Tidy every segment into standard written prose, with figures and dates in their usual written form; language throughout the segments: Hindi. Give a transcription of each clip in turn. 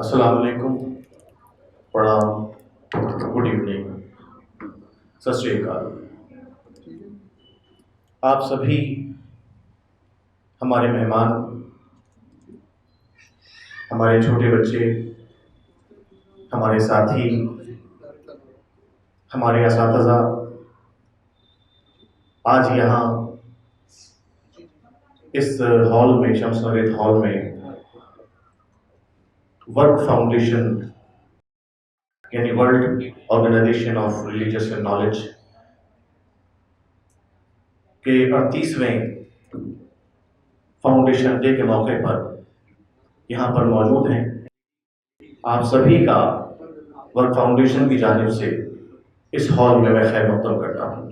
अस्सलाम वालेकुम, प्रणाम, गुड इवनिंग, सत श्री अकाल। आप सभी हमारे मेहमान, हमारे छोटे बच्चे, हमारे साथी, हमारे असातिज़ा आज यहाँ इस हॉल में, शम्स नवेद हॉल में वर्क फाउंडेशन यानी world organisation of religious and knowledge के 38वें फाउंडेशन डे के मौके पर यहाँ पर मौजूद हैं। आप सभी का वर्क फाउंडेशन की जानिब से इस हॉल में मैं खैर मक़दम करता हूँ।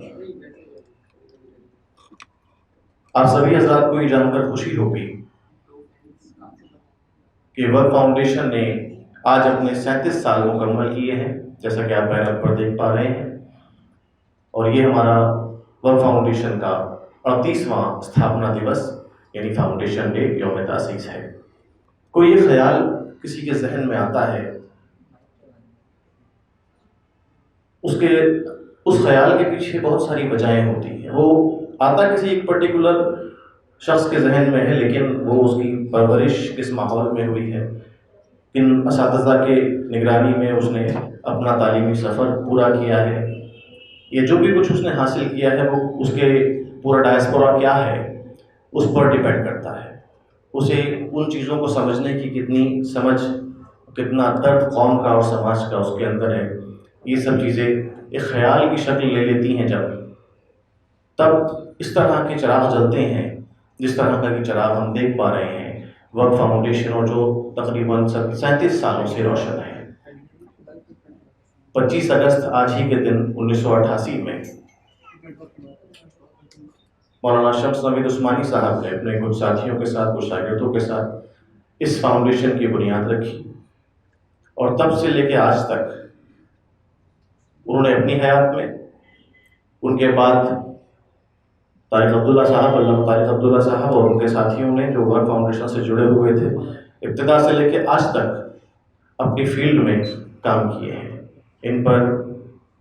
आप सभी हज़रात को ये जानकर खुशी होगी कि वर्क फाउंडेशन ने आज अपने 37 साल मुकम्मल किए हैं, जैसा कि आप बैनर पर देख पा रहे हैं। और ये हमारा वर्क फाउंडेशन का 38वां स्थापना दिवस यानी फाउंडेशन डे, यौम तासीस है। कोई ये ख्याल किसी के जहन में आता है, उस ख्याल के पीछे बहुत सारी वजहें होती हैं। वो आता किसी एक पर्टिकुलर शख्स के जहन में है, लेकिन वो उसकी परवरिश किस माहौल में हुई है, किन असातिज़ा के निगरानी में उसने अपना तालीमी सफ़र पूरा किया है, ये जो भी कुछ उसने हासिल किया है वो उसके पूरा डायस्पोरा क्या है उस पर डिपेंड करता है। उसे उन चीज़ों को समझने की कितनी समझ, कितना दर्द कौम का और समाज का उसके अंदर है, ये सब चीज़ें एक ख्याल की शक्ल ले लेती हैं। तब इस तरह के चिराग जलते हैं, जिस तरह का कि चिराग हम देख पा रहे हैं वर्क फाउंडेशन, और जो तकरीबन 37 सालों से रोशन है। 25 अगस्त आज ही के दिन 1988 में मौलाना शम्स नवेद उस्मानी साहब ने अपने कुछ साथियों के साथ, कुछ शागिर्दों के साथ इस फाउंडेशन की बुनियाद रखी। और तब से लेकर आज तक उन्होंने अपनी हयात में, उनके बाद तारिक अब्दुल्ला साहब, अल्लामा तारिक अब्दुल्ला साहब और उनके साथियों ने जो वर्क फाउंडेशन से जुड़े हुए थे, इब्तिदा से लेकर आज तक अपनी फील्ड में काम किए हैं। इन पर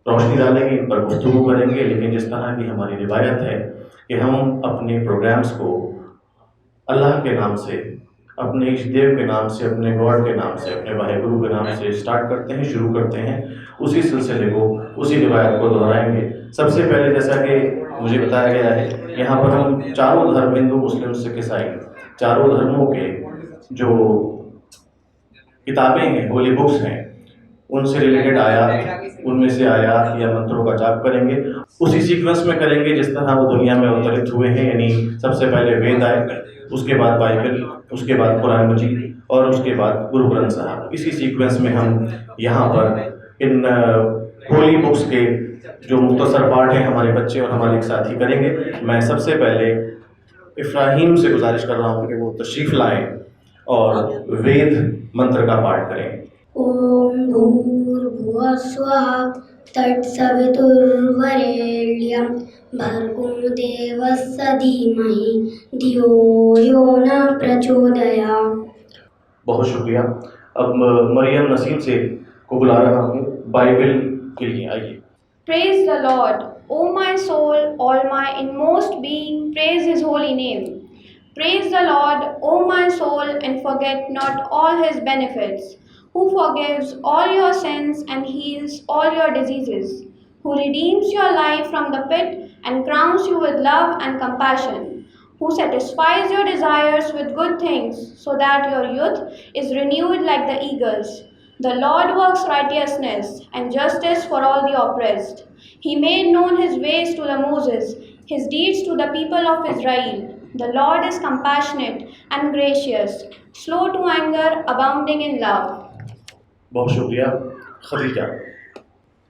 रोशनी डालेंगे, इन पर गुफ्तगू करेंगे। लेकिन जिस तरह की हमारी रिवायत है कि हम अपने प्रोग्राम्स को अल्लाह के नाम से, अपने इष्ट देव के नाम से, अपने गॉड के नाम से, अपने वाहिगुरु के नाम से स्टार्ट करते हैं, शुरू करते हैं, उसी सिलसिले को, उसी रिवायत को दोहराएंगे। सबसे पहले जैसा कि मुझे बताया गया है, यहाँ पर हम चारों धर्म, हिंदू, मुस्लिम, सिख, ईसाई, चारों धर्मों के जो किताबें हैं, होली बुक्स हैं, उनसे रिलेटेड आयात, उनमें से आयात या मंत्रों का जाप करेंगे। उसी सीक्वेंस में करेंगे जिस तरह वो दुनिया में अवतरित हुए हैं, यानी सबसे पहले वेद आए, उसके बाद बाइबल, उसके बाद कुरान मजीद और उसके बाद गुरु ग्रंथ साहब। इसी सीक्वेंस में हम यहाँ पर इन होली बुक्स के जो मुख्तसर पार्ट हैं हमारे बच्चे और हमारे एक साथी करेंगे। मैं सबसे पहले इफ्राहीम से गुजारिश कर रहा हूँ कि वो तशरीफ़ लाएँ और वेद मंत्र का पाठ करें। ओम भूर्भुवः स्वः तत्सवितुर्वरेण्यं भर्गो देवस्य धीमहि धियो यो न प्रचोदयात्। बहुत शुक्रिया। अब मरियम नसीम से को बुला रहा हूँ बाइबल के लिए। आइए। Praise the Lord, O my soul, all my inmost being, praise His holy name. Praise the Lord, O my soul, and forget not all His benefits, who forgives all your sins and heals all your diseases, who redeems your life from the pit and crowns you with love and compassion, who satisfies your desires with good things, so that your youth is renewed like the eagles. The Lord works righteousness and justice for all the oppressed. He made known His ways to the Moses, His deeds to the people of Israel. The Lord is compassionate and gracious, slow to anger, abounding in love. बहुत शुक्रिया। खदीजा।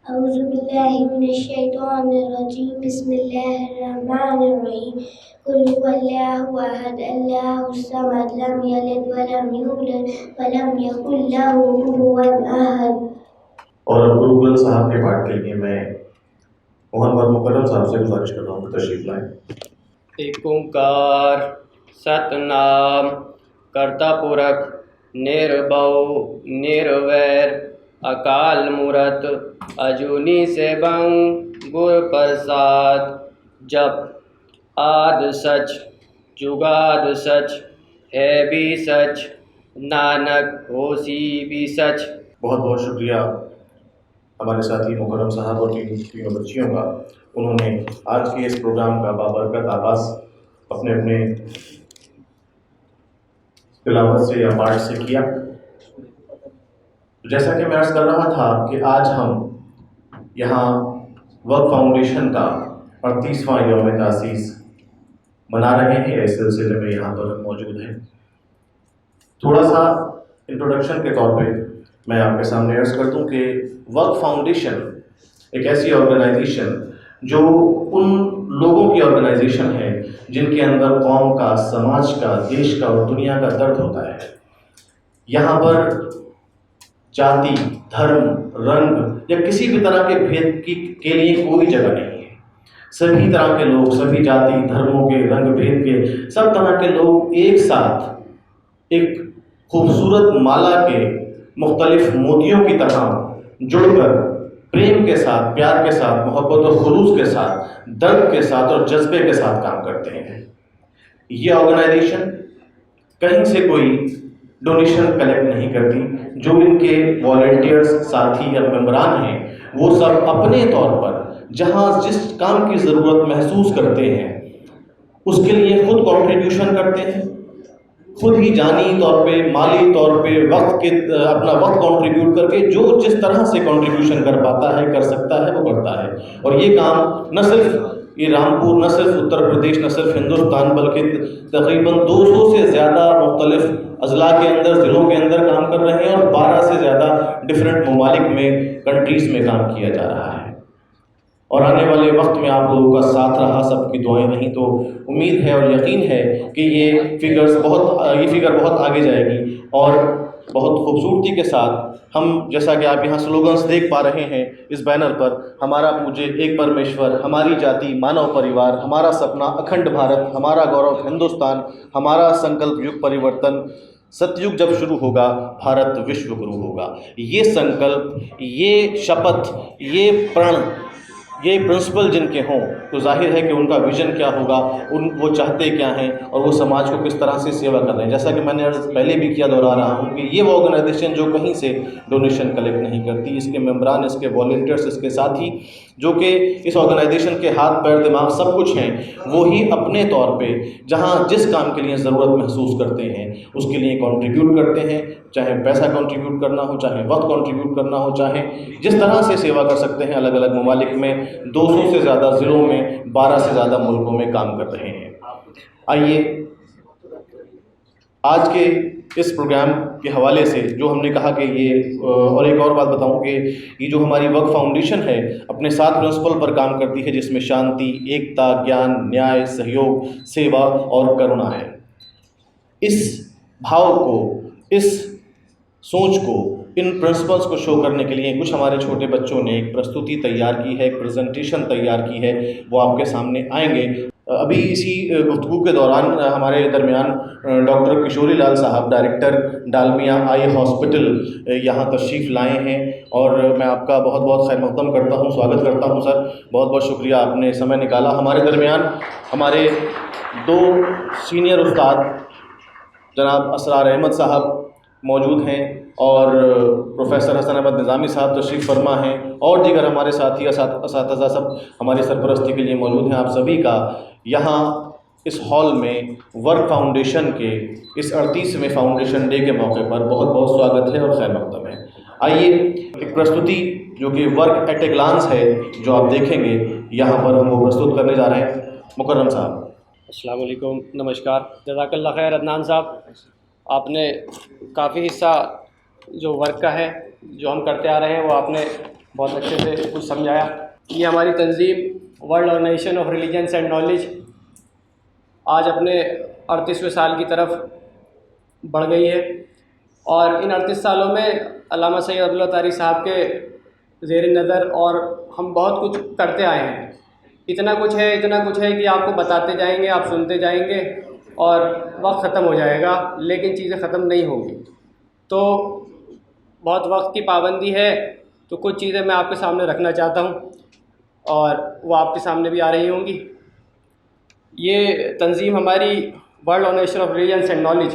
औज़ु बिल्लाहि मिनश्शैतानिर्रजीम, बिस्मिल्लाहिर्रहमानिर्रहीम। कुल हुवल्लाहु अहद, अल्लाहुस समद, लम यलिद वलम यूलद वलम यकुल लहू कुफुवन अहद। और अब गुरु ग्रंथ साहब के पाठ के लिए मैं मोहम्मद मुकर्रम साहब से गुजारिश कर रहा हूँ कि तशरीफ लाएं। एक ओंकार सतनाम करता पुरख निर्भव निर्वैर अकाल मूरत अजूनी से बंग गुर प्रसाद जप आद सच जुगाद सच है भी सच नानक होसी भी सच। बहुत बहुत शुक्रिया हमारे साथी मुकर्रम साहब और तीनों बच्चियों का। उन्होंने आज के इस प्रोग्राम का बाबरकत आगाज़ अपने अपने तिलावत से या पाठ से किया। जैसा कि मैं अर्ज़ कर रहा था कि आज हम यहाँ वर्क फाउंडेशन का 38वां यौम तासीस मना रहे हैं। इस सिलसिले में यहाँ पर मौजूद हैं। थोड़ा सा इंट्रोडक्शन के तौर पे मैं आपके सामने अर्ज़ कर दूँ कि वर्क फाउंडेशन एक ऐसी ऑर्गेनाइजेशन जो उन लोगों की ऑर्गेनाइजेशन है जिनके अंदर कौम का, समाज का, देश का और दुनिया का दर्द होता है। यहाँ पर जाति, धर्म, रंग या किसी भी तरह के भेद के लिए कोई जगह नहीं है। सभी तरह के लोग, सभी जाति, धर्मों के, रंग भेद के, सब तरह के लोग एक साथ एक खूबसूरत माला के मुख्तलिफ मोतियों की तरह जुड़कर प्रेम के साथ, प्यार के साथ, मोहब्बत और खुलूस के साथ, दर्द के साथ और जज्बे के साथ काम करते हैं। ये ऑर्गेनाइजेशन कहीं से कोई डोनेशन कलेक्ट नहीं करती। जो इनके वॉलंटियर्स, साथी या मेंबरान हैं, वो सब अपने तौर पर जहाँ जिस काम की ज़रूरत महसूस करते हैं उसके लिए खुद कंट्रीब्यूशन करते हैं। खुद ही जानी तौर पे, माली तौर पे अपना वक्त कंट्रीब्यूट करके जो जिस तरह से कंट्रीब्यूशन कर पाता है, कर सकता है, वो करता है। और ये काम न सिर्फ ये रामपुर, न सिर्फ उत्तर प्रदेश, न सिर्फ हिंदुस्तान, बल्कि तकरीबन 200 से ज़्यादा मुख्तलिफ अजला के अंदर, ज़िलों के अंदर काम कर रहे हैं और 12 से ज़्यादा डिफरेंट ममालिक में, कंट्रीज़ में काम किया जा रहा है। और आने वाले वक्त में आप लोगों का साथ रहा, सबकी दुआएं रहीं, तो उम्मीद है और यकीन है कि ये फिगर बहुत आगे जाएगी। और बहुत खूबसूरती के साथ हम, जैसा कि आप यहाँ स्लोगन्स देख पा रहे हैं इस बैनर पर, हमारा पूज्य एक परमेश्वर, हमारी जाति मानव परिवार, हमारा सपना अखंड भारत, हमारा गौरव हिंदुस्तान, हमारा संकल्प युग परिवर्तन, सतयुग जब शुरू होगा भारत विश्व गुरु होगा। ये संकल्प, ये शपथ, ये प्रण, ये प्रिंसिपल जिनके हों तो जाहिर है कि उनका विज़न क्या होगा, वो चाहते क्या हैं और वो समाज को किस तरह से सेवा कर रहे हैं। जैसा कि मैंने पहले भी किया, दोहरा रहा हूँ कि ये वो ऑर्गेनाइजेशन जो कहीं से डोनेशन कलेक्ट नहीं करती। इसके मेंबरान, इसके वॉलंटियर्स, इसके साथी जो कि इस ऑर्गेनाइजेशन के हाथ पैर दिमाग सब कुछ हैं, वो ही अपने तौर पे जहाँ जिस काम के लिए ज़रूरत महसूस करते हैं उसके लिए कंट्रीब्यूट करते हैं। चाहे पैसा कंट्रीब्यूट करना हो, चाहे वक्त कंट्रीब्यूट करना हो, चाहे जिस तरह से सेवा कर सकते हैं। अलग अलग ममालिक में 200 से ज़्यादा ज़िलों में 12 से ज़्यादा मुल्कों में काम कर रहे हैं। आइए आज के इस प्रोग्राम के हवाले से जो हमने कहा कि ये, और एक और बात बताऊं कि ये जो हमारी वर्क फाउंडेशन है अपने 7 प्रिंसिपल पर काम करती है, जिसमें शांति, एकता, ज्ञान, न्याय, सहयोग, सेवा और करुणा है। इस भाव को, इस सोच को, इन प्रिंसिपल्स को शो करने के लिए कुछ हमारे छोटे बच्चों ने एक प्रस्तुति तैयार की है, एक प्रेजेंटेशन तैयार की है, वो आपके सामने आएंगे। अभी इसी गुफ्तगू के दौरान हमारे दरमियान डॉक्टर किशोरी लाल साहब, डायरेक्टर डालमिया आई हॉस्पिटल, यहाँ तशरीफ़ लाए हैं और मैं आपका बहुत बहुत खैर मक़दम करता हूँ, स्वागत करता हूँ सर। बहुत बहुत शुक्रिया, आपने समय निकाला। हमारे दरमियान हमारे 2 सीनियर उस्ताद जनाब असरार अहमद साहब मौजूद हैं और प्रोफेसर हसन अहमद निज़ामी साहब तशरीफ़ फरमा हैं और दीगर हमारे साथी असातिज़ा सब हमारी सरपरस्ती के लिए मौजूद हैं। आप सभी का यहाँ इस हॉल में वर्क फाउंडेशन के इस 38वें फाउंडेशन डे के मौके पर बहुत बहुत स्वागत है और खैर मक़दम है। आइए एक प्रस्तुति जो कि वर्क एट ए ग्लांस है, जो आप देखेंगे यहाँ पर हम वो प्रस्तुत करने जा रहे हैं। मुकर्रम साहब। अस्सलाम वालेकुम, नमस्कार, जज़ाकल्लाह खैर। अदनान साहब, आपने काफ़ी हिस्सा जो वर्क का है, जो हम करते आ रहे हैं, वो आपने बहुत अच्छे से कुछ समझाया। ये हमारी तंजीम world organisation of religions and knowledge आज अपने 38वें साल की तरफ बढ़ गई है और इन 38 सालों में अल्लामा सैयद अब्दुल्ला तारी साहब के ज़ेर नज़र और हम बहुत कुछ करते आए हैं। इतना कुछ है कि आपको बताते जाएंगे, आप सुनते जाएंगे और वक्त ख़त्म हो जाएगा, लेकिन चीज़ें ख़त्म नहीं होंगी। तो बहुत वक्त की पाबंदी है, तो कुछ चीज़ें मैं आपके सामने रखना चाहता हूँ और वो आपके सामने भी आ रही होंगी। ये तंजीम हमारी world organisation of religions and knowledge,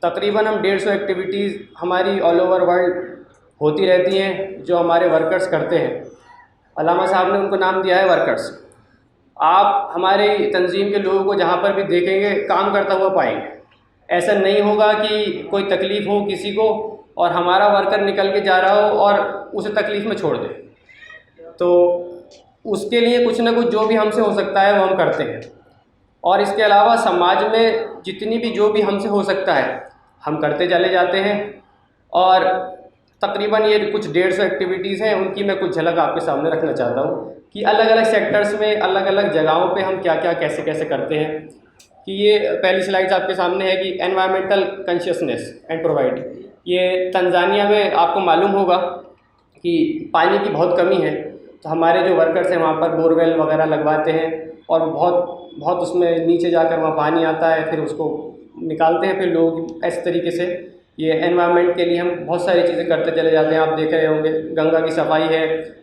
तकरीबन हम 150 एक्टिविटीज़ हमारी ऑल ओवर वर्ल्ड होती रहती हैं जो हमारे वर्कर्स करते हैं। अल्लामा साहब ने उनको नाम दिया है वर्कर्स। आप हमारी तंजीम के लोगों को जहाँ पर भी देखेंगे काम करता हुआ पाएंगे। ऐसा नहीं होगा कि कोई तकलीफ़ हो किसी को और हमारा वर्कर निकल के जा रहा हो और उसे तकलीफ़ में छोड़ दे। तो उसके लिए कुछ ना कुछ जो भी हमसे हो सकता है वो हम करते हैं। और इसके अलावा समाज में जितनी भी जो भी हमसे हो सकता है हम करते चले जाते हैं। और तकरीबन ये कुछ 150 एक्टिविटीज़ हैं, उनकी मैं कुछ झलक आपके सामने रखना चाहता हूँ कि अलग अलग सेक्टर्स में अलग अलग जगहों पे हम क्या क्या कैसे कैसे करते हैं। कि ये पहली स्लाइड्स आपके सामने है कि एनवायरमेंटल कॉन्शियसनेस एंड प्रोवाइड। ये तंजानिया में आपको मालूम होगा कि पानी की बहुत कमी है, तो हमारे जो वर्कर्स हैं वहाँ पर बोरवेल वगैरह लगवाते हैं और बहुत उसमें नीचे जाकर वहाँ पानी आता है, फिर उसको निकालते हैं। फिर लोग इस तरीके से ये एनवायरनमेंट के लिए हम बहुत सारी चीज़ें करते चले जाते हैं। आप देख रहे होंगे गंगा की सफाई है,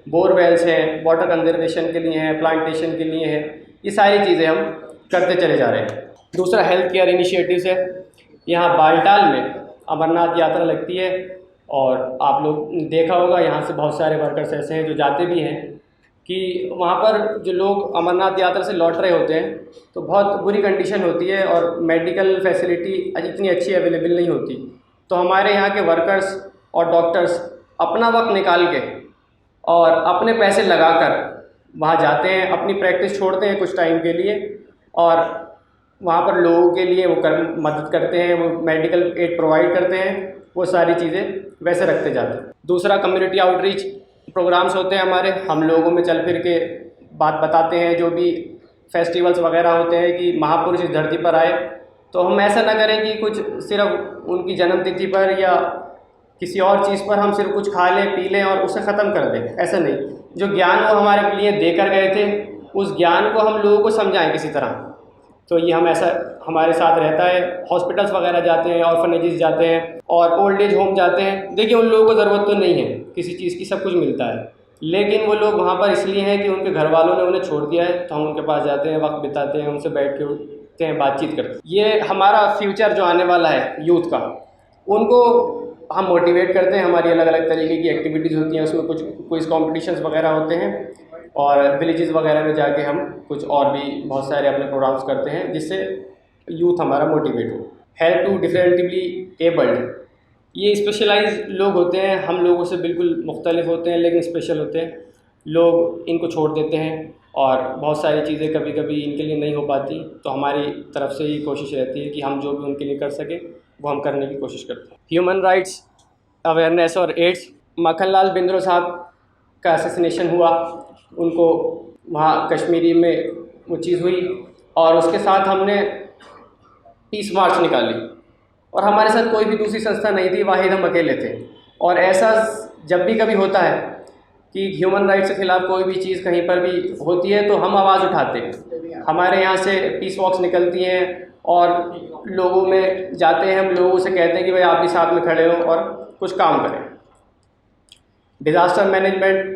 बोरवेल्स हैं, वाटर कंजर्वेशन के लिए हैं, प्लांटेशन के लिए है, ये सारी चीज़ें हम करते चले जा रहे हैं। दूसरा हेल्थ केयर इनिशिएटिव्स है। यहाँ बालटाल में अमरनाथ यात्रा लगती है और आप लोग देखा होगा यहाँ से बहुत सारे वर्कर्स ऐसे हैं जो जाते भी हैं कि वहाँ पर जो लोग अमरनाथ यात्रा से लौट रहे होते हैं तो बहुत बुरी कंडीशन होती है और मेडिकल फैसिलिटी इतनी अच्छी अवेलेबल नहीं होती। तो हमारे यहाँ के वर्कर्स और डॉक्टर्स अपना वक्त निकाल के और अपने पैसे लगाकर वहाँ जाते हैं, अपनी प्रैक्टिस छोड़ते हैं कुछ टाइम के लिए और वहाँ पर लोगों के लिए वो मदद करते हैं, वो मेडिकल एड प्रोवाइड करते हैं, वो सारी चीज़ें वैसे रखते जाते हैं। दूसरा कम्युनिटी आउटरीच प्रोग्राम्स होते हैं हमारे, हम लोगों में चल फिर के बात बताते हैं। जो भी फेस्टिवल्स वगैरह होते हैं कि महापुरुष इस धरती पर आए, तो हम ऐसा ना करें कि कुछ सिर्फ उनकी जन्मतिथि पर या किसी और चीज़ पर हम सिर्फ कुछ खा लें पी लें और उसे ख़त्म कर दें। ऐसा नहीं, जो ज्ञान वो हमारे लिए देकर गए थे उस ज्ञान को हम लोगों को समझाएं किसी तरह। तो ये हम ऐसा हमारे साथ रहता है। हॉस्पिटल्स वगैरह जाते हैं, ऑर्फनेजेस जाते हैं और ओल्ड एज होम जाते हैं। देखिए उन लोगों को ज़रूरत तो नहीं है किसी चीज़ की, सब कुछ मिलता है, लेकिन वो लोग वहाँ पर इसलिए हैं कि उनके घर वालों ने उन्हें छोड़ दिया है। तो हम उनके पास जाते हैं, वक्त बिताते हैं, उनसे बैठ के उठते हैं, बातचीत करते हैं। ये हमारा फ्यूचर जो आने वाला है यूथ का, उनको हम मोटिवेट करते हैं। हमारी अलग अलग तरीके की एक्टिविटीज़ होती हैं, उसमें कुछ क्विज़ कॉम्पिटिशन्स वगैरह होते हैं और विलेजेस वगैरह में जाके हम कुछ और भी बहुत सारे अपने प्रोग्राम्स करते हैं जिससे यूथ हमारा मोटिवेट हो। हेल्प टू डिफरेंटली एबल्ड, ये स्पेशलाइज लोग होते हैं, हम लोगों से बिल्कुल मुख्तलिफ होते हैं लेकिन स्पेशल होते हैं। लोग इनको छोड़ देते हैं और बहुत सारी चीज़ें कभी कभी इनके लिए नहीं हो पाती, तो हमारी तरफ से ये कोशिश रहती है कि हम जो भी उनके लिए कर सकें वो हम करने की कोशिश करते हैं। ह्यूमन राइट्स अवेयरनेस और एड्स, मक्खनलाल बिंद्रो साहब का असैसिनेशन हुआ, उनको वहाँ कश्मीरी में वो चीज़ हुई और उसके साथ हमने पीस मार्च निकाली और हमारे साथ कोई भी दूसरी संस्था नहीं थी, वाहिद हम अकेले थे। और ऐसा जब भी कभी होता है कि ह्यूमन राइट्स के ख़िलाफ़ कोई भी चीज़ कहीं पर भी होती है तो हम आवाज़ उठाते हैं। हमारे यहाँ से पीस वॉक्स निकलती हैं और लोगों में जाते हैं, हम लोगों से कहते हैं कि भाई आप भी साथ में खड़े हो और कुछ काम करें। डिज़ास्टर मैनेजमेंट,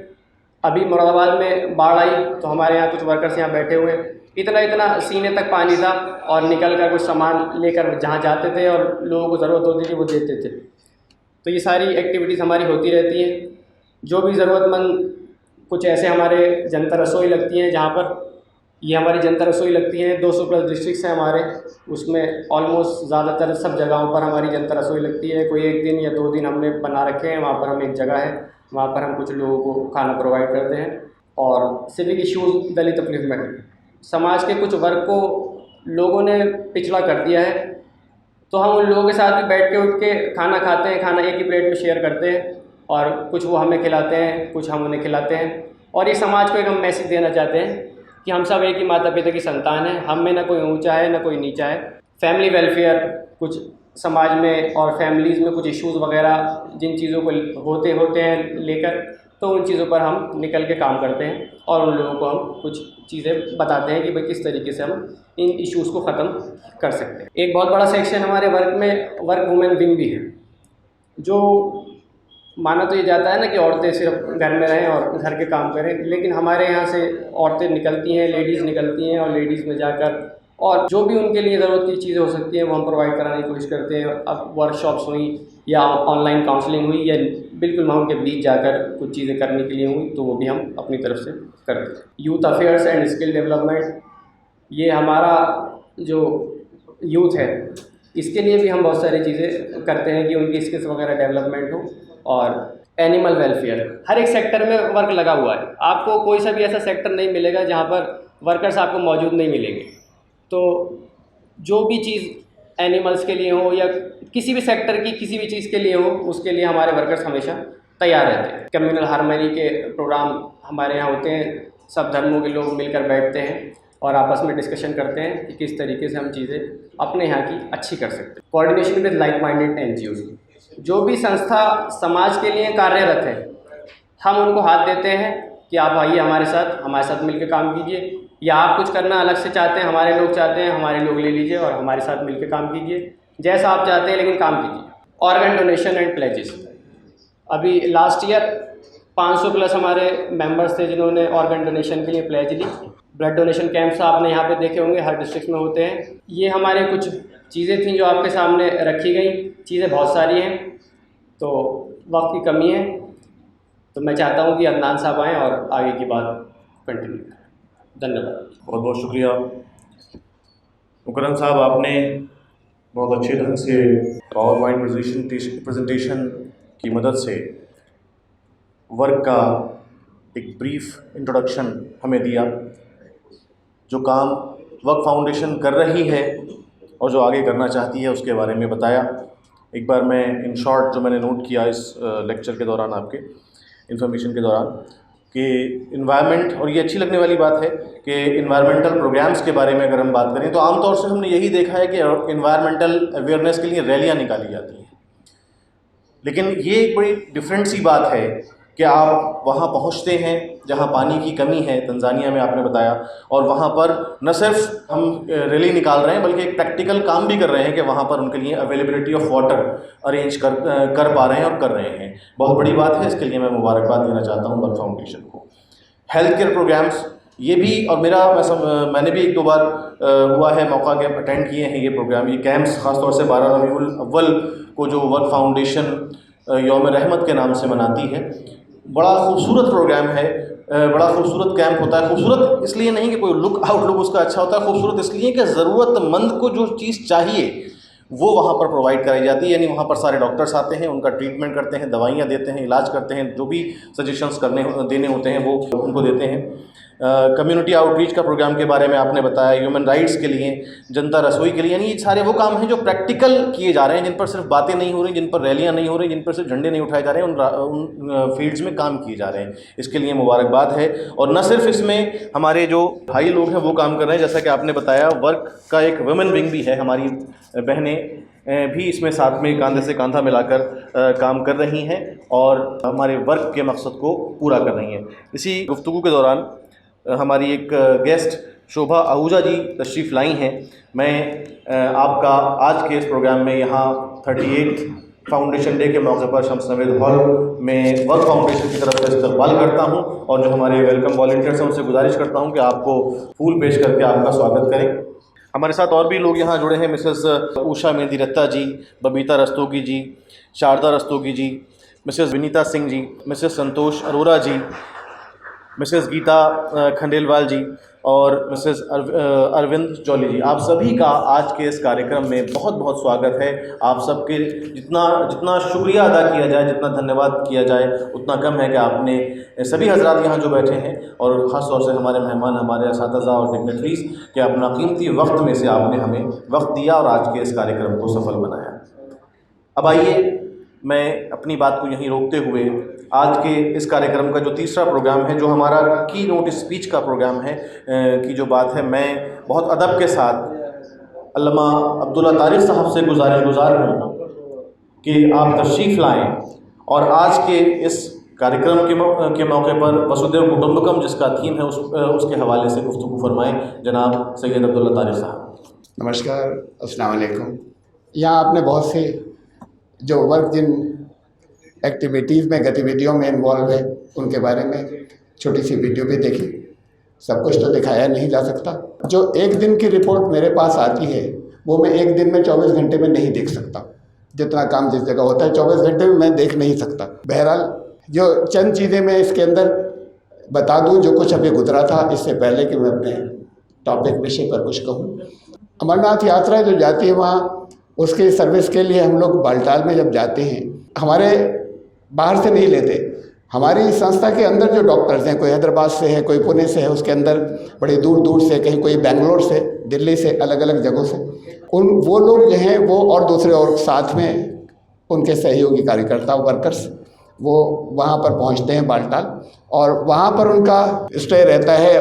अभी मुरादाबाद में बाढ़ आई तो हमारे यहाँ कुछ वर्कर्स यहाँ बैठे हुए, इतना सीने तक पानी था और निकल कर कुछ सामान लेकर जहाँ जाते थे और लोगों को ज़रूरत होती थी वो देते थे। तो ये सारी एक्टिविटीज़ हमारी होती रहती हैं। जो भी ज़रूरतमंद, कुछ ऐसे हमारे जनता रसोई लगती हैं जहाँ पर, ये हमारी जनता रसोई लगती है, 200+ डिस्ट्रिक्ट्स हैं हमारे, उसमें ऑलमोस्ट ज़्यादातर सब जगहों पर हमारी जनता रसोई लगती है। कोई 1 दिन या 2 दिन हमने बना रखे हैं, वहाँ पर हम एक जगह है, वहाँ पर हम कुछ लोगों को खाना प्रोवाइड करते हैं। और सिविक इश्यूज़, दलित अपलिफ्टमेंट, समाज के कुछ वर्ग को लोगों ने पिछड़ा कर दिया है, तो हम उन लोगों के साथ भी बैठ के उठ के खाना खाते हैं, खाना एक ही प्लेट में शेयर करते हैं और कुछ वो हमें खिलाते हैं, कुछ हम उन्हें खिलाते हैं। और ये समाज को एक हम मैसेज देना चाहते हैं कि हम सब एक ही माता पिता की संतान हैं, हम में ना कोई ऊंचा है ना कोई नीचा है। फैमिली वेलफेयर, कुछ समाज में और फैमिलीज़ में कुछ इश्यूज़ वगैरह जिन चीज़ों को होते हैं लेकर, तो उन चीज़ों पर हम निकल के काम करते हैं और उन लोगों को हम कुछ चीज़ें बताते हैं कि भाई किस तरीके से हम इन इश्यूज़ को ख़त्म कर सकते हैं। एक बहुत बड़ा सेक्शन हमारे वर्क में वर्क वुमेन विंग भी है। जो माना तो ये जाता है ना कि औरतें सिर्फ घर में रहें और घर के काम करें, लेकिन हमारे यहाँ से औरतें निकलती हैं, लेडीज़ निकलती हैं और लेडीज़ में जाकर और जो भी उनके लिए ज़रूरत की चीज़ें हो सकती हैं वो हम प्रोवाइड कराने की कोशिश करते हैं। अब वर्कशॉप्स हुई या ऑनलाइन काउंसलिंग हुई या बिल्कुल वहाँ उनके बीच जाकर कुछ चीज़ें करने के लिए हुई तो वो भी हम अपनी तरफ से करते हैं। Youth affairs and skill development, ये हमारा जो यूथ है इसके लिए भी हम बहुत सारी चीज़ें करते हैं कि उनकी स्किल्स वगैरह डेवलपमेंट हो। और एनिमल वेलफेयर, हर एक सेक्टर में वर्क लगा हुआ है, आपको कोई सा भी ऐसा सेक्टर नहीं मिलेगा जहाँ पर वर्कर्स आपको मौजूद नहीं मिलेंगे। तो जो भी चीज़ एनिमल्स के लिए हो या किसी भी सेक्टर की किसी भी चीज़ के लिए हो, उसके लिए हमारे वर्कर्स हमेशा तैयार रहते हैं। कम्युनल हार्मनी के प्रोग्राम हमारे यहाँ होते हैं, सब धर्मों के लोग मिलकर बैठते हैं और आपस में डिस्कशन करते हैं कि किस तरीके से हम चीज़ें अपने यहाँ की अच्छी कर सकते हैं। Coordination with like minded NGOs, जो भी संस्था समाज के लिए कार्यरत है हम उनको हाथ देते हैं कि आप आइए हमारे साथ मिलकर काम कीजिए, या आप कुछ करना अलग से चाहते हैं, हमारे लोग चाहते हैं, हमारे लोग ले लीजिए और हमारे साथ मिलकर काम कीजिए, जैसा आप चाहते हैं लेकिन काम कीजिए। ऑर्गन डोनेशन एंड प्लेजेस, अभी लास्ट ईयर 500 प्लस हमारे मेंबर्स थे जिन्होंने ऑर्गन डोनेशन के लिए प्लेज ली। ब्लड डोनेशन कैंप्स आपने यहाँ पे देखे होंगे, हर डिस्ट्रिक्ट में होते हैं। ये हमारे कुछ चीज़ें थी जो आपके सामने रखी गई, चीज़ें बहुत सारी हैं तो वक्त की कमी है, तो मैं चाहता हूँ कि अदनान साहब आएँ और आगे की बात कंटिन्यू करें। धन्यवाद। बहुत बहुत शुक्रिया मुकर्रम साहब, आपने बहुत अच्छे ढंग से पावर पॉइंट प्रेजेंटेशन की मदद से वर्क का एक ब्रीफ इंट्रोडक्शन हमें दिया। जो काम वर्क फाउंडेशन कर रही है और जो आगे करना चाहती है उसके बारे में बताया। एक बार मैं इन शॉर्ट जो मैंने नोट किया इस लेक्चर के दौरान, आपके इन्फॉर्मेशन के दौरान, कि इन्वायरमेंट, और ये अच्छी लगने वाली बात है कि इन्वायरमेंटल प्रोग्राम्स के बारे में अगर हम बात करें तो आमतौर से हमने यही देखा है कि इन्वायरमेंटल अवेयरनेस के लिए रैलियाँ निकाली जाती हैं, लेकिन ये एक बड़ी डिफरेंट सी बात है कि आप वहाँ पहुँचते हैं जहाँ पानी की कमी है, तंजानिया में आपने बताया, और वहाँ पर न सिर्फ हम रैली निकाल रहे हैं बल्कि एक प्रैक्टिकल काम भी कर रहे हैं कि वहाँ पर उनके लिए अवेलेबिलिटी ऑफ वाटर अरेंज कर पा रहे हैं और कर रहे हैं। बहुत बड़ी बात है, इसके लिए मैं मुबारकबाद देना चाहता हूँ वर्क फाउंडेशन को। हेल्थ केयर प्रोग्राम्स, ये भी, और मैंने भी 1-2 बार हुआ है मौका के अटेंड किए हैं ये प्रोग्राम, ये कैंप्स, ख़ासतौर से 12 रबीउल अव्वल को जो वर्क फाउंडेशन यौम रहमत के नाम से मनाती है। बड़ा खूबसूरत प्रोग्राम है, बड़ा खूबसूरत कैंप होता है। खूबसूरत इसलिए नहीं कि कोई आउटलुक उसका अच्छा होता है, खूबसूरत इसलिए कि ज़रूरतमंद को जो चीज़ चाहिए वो वहाँ पर प्रोवाइड कराई जाती है। यानी वहाँ पर सारे डॉक्टर्स आते हैं, उनका ट्रीटमेंट करते हैं, दवाइयाँ देते हैं, इलाज करते हैं, जो भी सजेशंस देने होते हैं वो उनको देते हैं। कम्युनिटी आउटरीच का प्रोग्राम के बारे में आपने बताया, ह्यूमन राइट्स के लिए, जनता रसोई के लिए, यानी ये सारे वो काम हैं जो प्रैक्टिकल किए जा रहे हैं, जिन पर सिर्फ बातें नहीं हो रही, जिन पर रैलियां नहीं हो रही, जिन पर सिर्फ झंडे नहीं उठाए जा रहे हैं, उन फील्ड्स में काम किए जा रहे हैं। इसके लिए मुबारकबाद है। और न सिर्फ इसमें हमारे जो भाई लोग हैं वो काम कर रहे हैं, जैसा कि आपने बताया वर्क का एक वुमेन विंग भी है, हमारी बहनें भी इसमें साथ में कंधे से कंधा मिलाकर काम कर रही हैं और हमारे वर्क के मकसद को पूरा कर रही हैं। इसी गुफ्तगू के दौरान हमारी एक गेस्ट शोभा आहूजा जी तशरीफ़ लाई हैं। मैं आपका आज के इस प्रोग्राम में यहाँ 38 फाउंडेशन डे के मौके पर शम्स नवेद हॉल में वर्क फाउंडेशन की तरफ से इस्तकबाल करता हूँ और जो हमारे वेलकम वॉलंटियर्स हैं उनसे गुजारिश करता हूँ कि आपको फूल पेश करके आपका स्वागत करें। हमारे साथ और भी लोग यहाँ जुड़े हैं, मिसेस उषा मेहंदी रत्ता जी, बबीता रस्तोगी जी, शारदा रस्तोगी जी, मिसेस विनीता सिंह जी, मिसेस संतोष अरोरा जी, मिसेस गीता खंडेलवाल जी और मिसेस अरविंद जौली जी। आप सभी का आज के इस कार्यक्रम में बहुत बहुत स्वागत है। आप सबके जितना शुक्रिया अदा किया जाए, जितना धन्यवाद किया जाए उतना कम है कि आपने सभी हजरात यहाँ जो बैठे हैं और ख़ास तौर से हमारे मेहमान, हमारे असातिज़ा और डिग्नेटरीज़ के अपना कीमती वक्त में से आपने हमें वक्त दिया और आज के इस कार्यक्रम को सफल बनाया। अब आइए मैं अपनी बात को यहीं रोकते हुए आज के इस कार्यक्रम का जो तीसरा प्रोग्राम है, जो हमारा की नोट स्पीच का प्रोग्राम है, की जो बात है, मैं बहुत अदब के साथ अल्लामा अब्दुल्ला तारिक साहब से गुज़ार हूँ कि आप तशरीफ़ लाएँ और आज के इस कार्यक्रम के मौके पर वसुधैव कुटुंबकम जिसका थीम है उसके हवाले से गुफ्तगू फरमाएँ जनाब सैयद अब्दुल्ला तारिक साहब। नमस्कार, अस्सलाम वालेकुम। यहाँ आपने बहुत से जो वर्क जिन एक्टिविटीज़ में, गतिविधियों में इन्वॉल्व है, उनके बारे में छोटी सी वीडियो भी देखी। सब कुछ तो दिखाया नहीं जा सकता। जो एक दिन की रिपोर्ट मेरे पास आती है वो मैं एक दिन में 24 घंटे में नहीं देख सकता। जितना काम जिस जगह होता है 24 घंटे में मैं देख नहीं सकता। बहरहाल जो चंद चीज़ें मैं इसके अंदर बता दूं जो कुछ अभी गुजरा था, इससे पहले कि मैं अपने टॉपिक विषय पर कुछ कहूँ। अमरनाथ यात्रा जो जाती है वहाँ उसके सर्विस के लिए हम लोग बालटाल में जब जाते हैं, हमारे बाहर से नहीं लेते। हमारी संस्था के अंदर जो डॉक्टर्स हैं, कोई हैदराबाद से है, कोई पुणे से है, उसके अंदर बड़े दूर दूर से, कहीं कोई बेंगलोर से, दिल्ली से, अलग अलग जगहों से, वो लोग जो हैं वो और दूसरे और साथ में उनके सहयोगी कार्यकर्ता वर्कर्स वो वहाँ पर पहुँचते हैं बालटाल, और वहाँ पर उनका स्टे रहता है,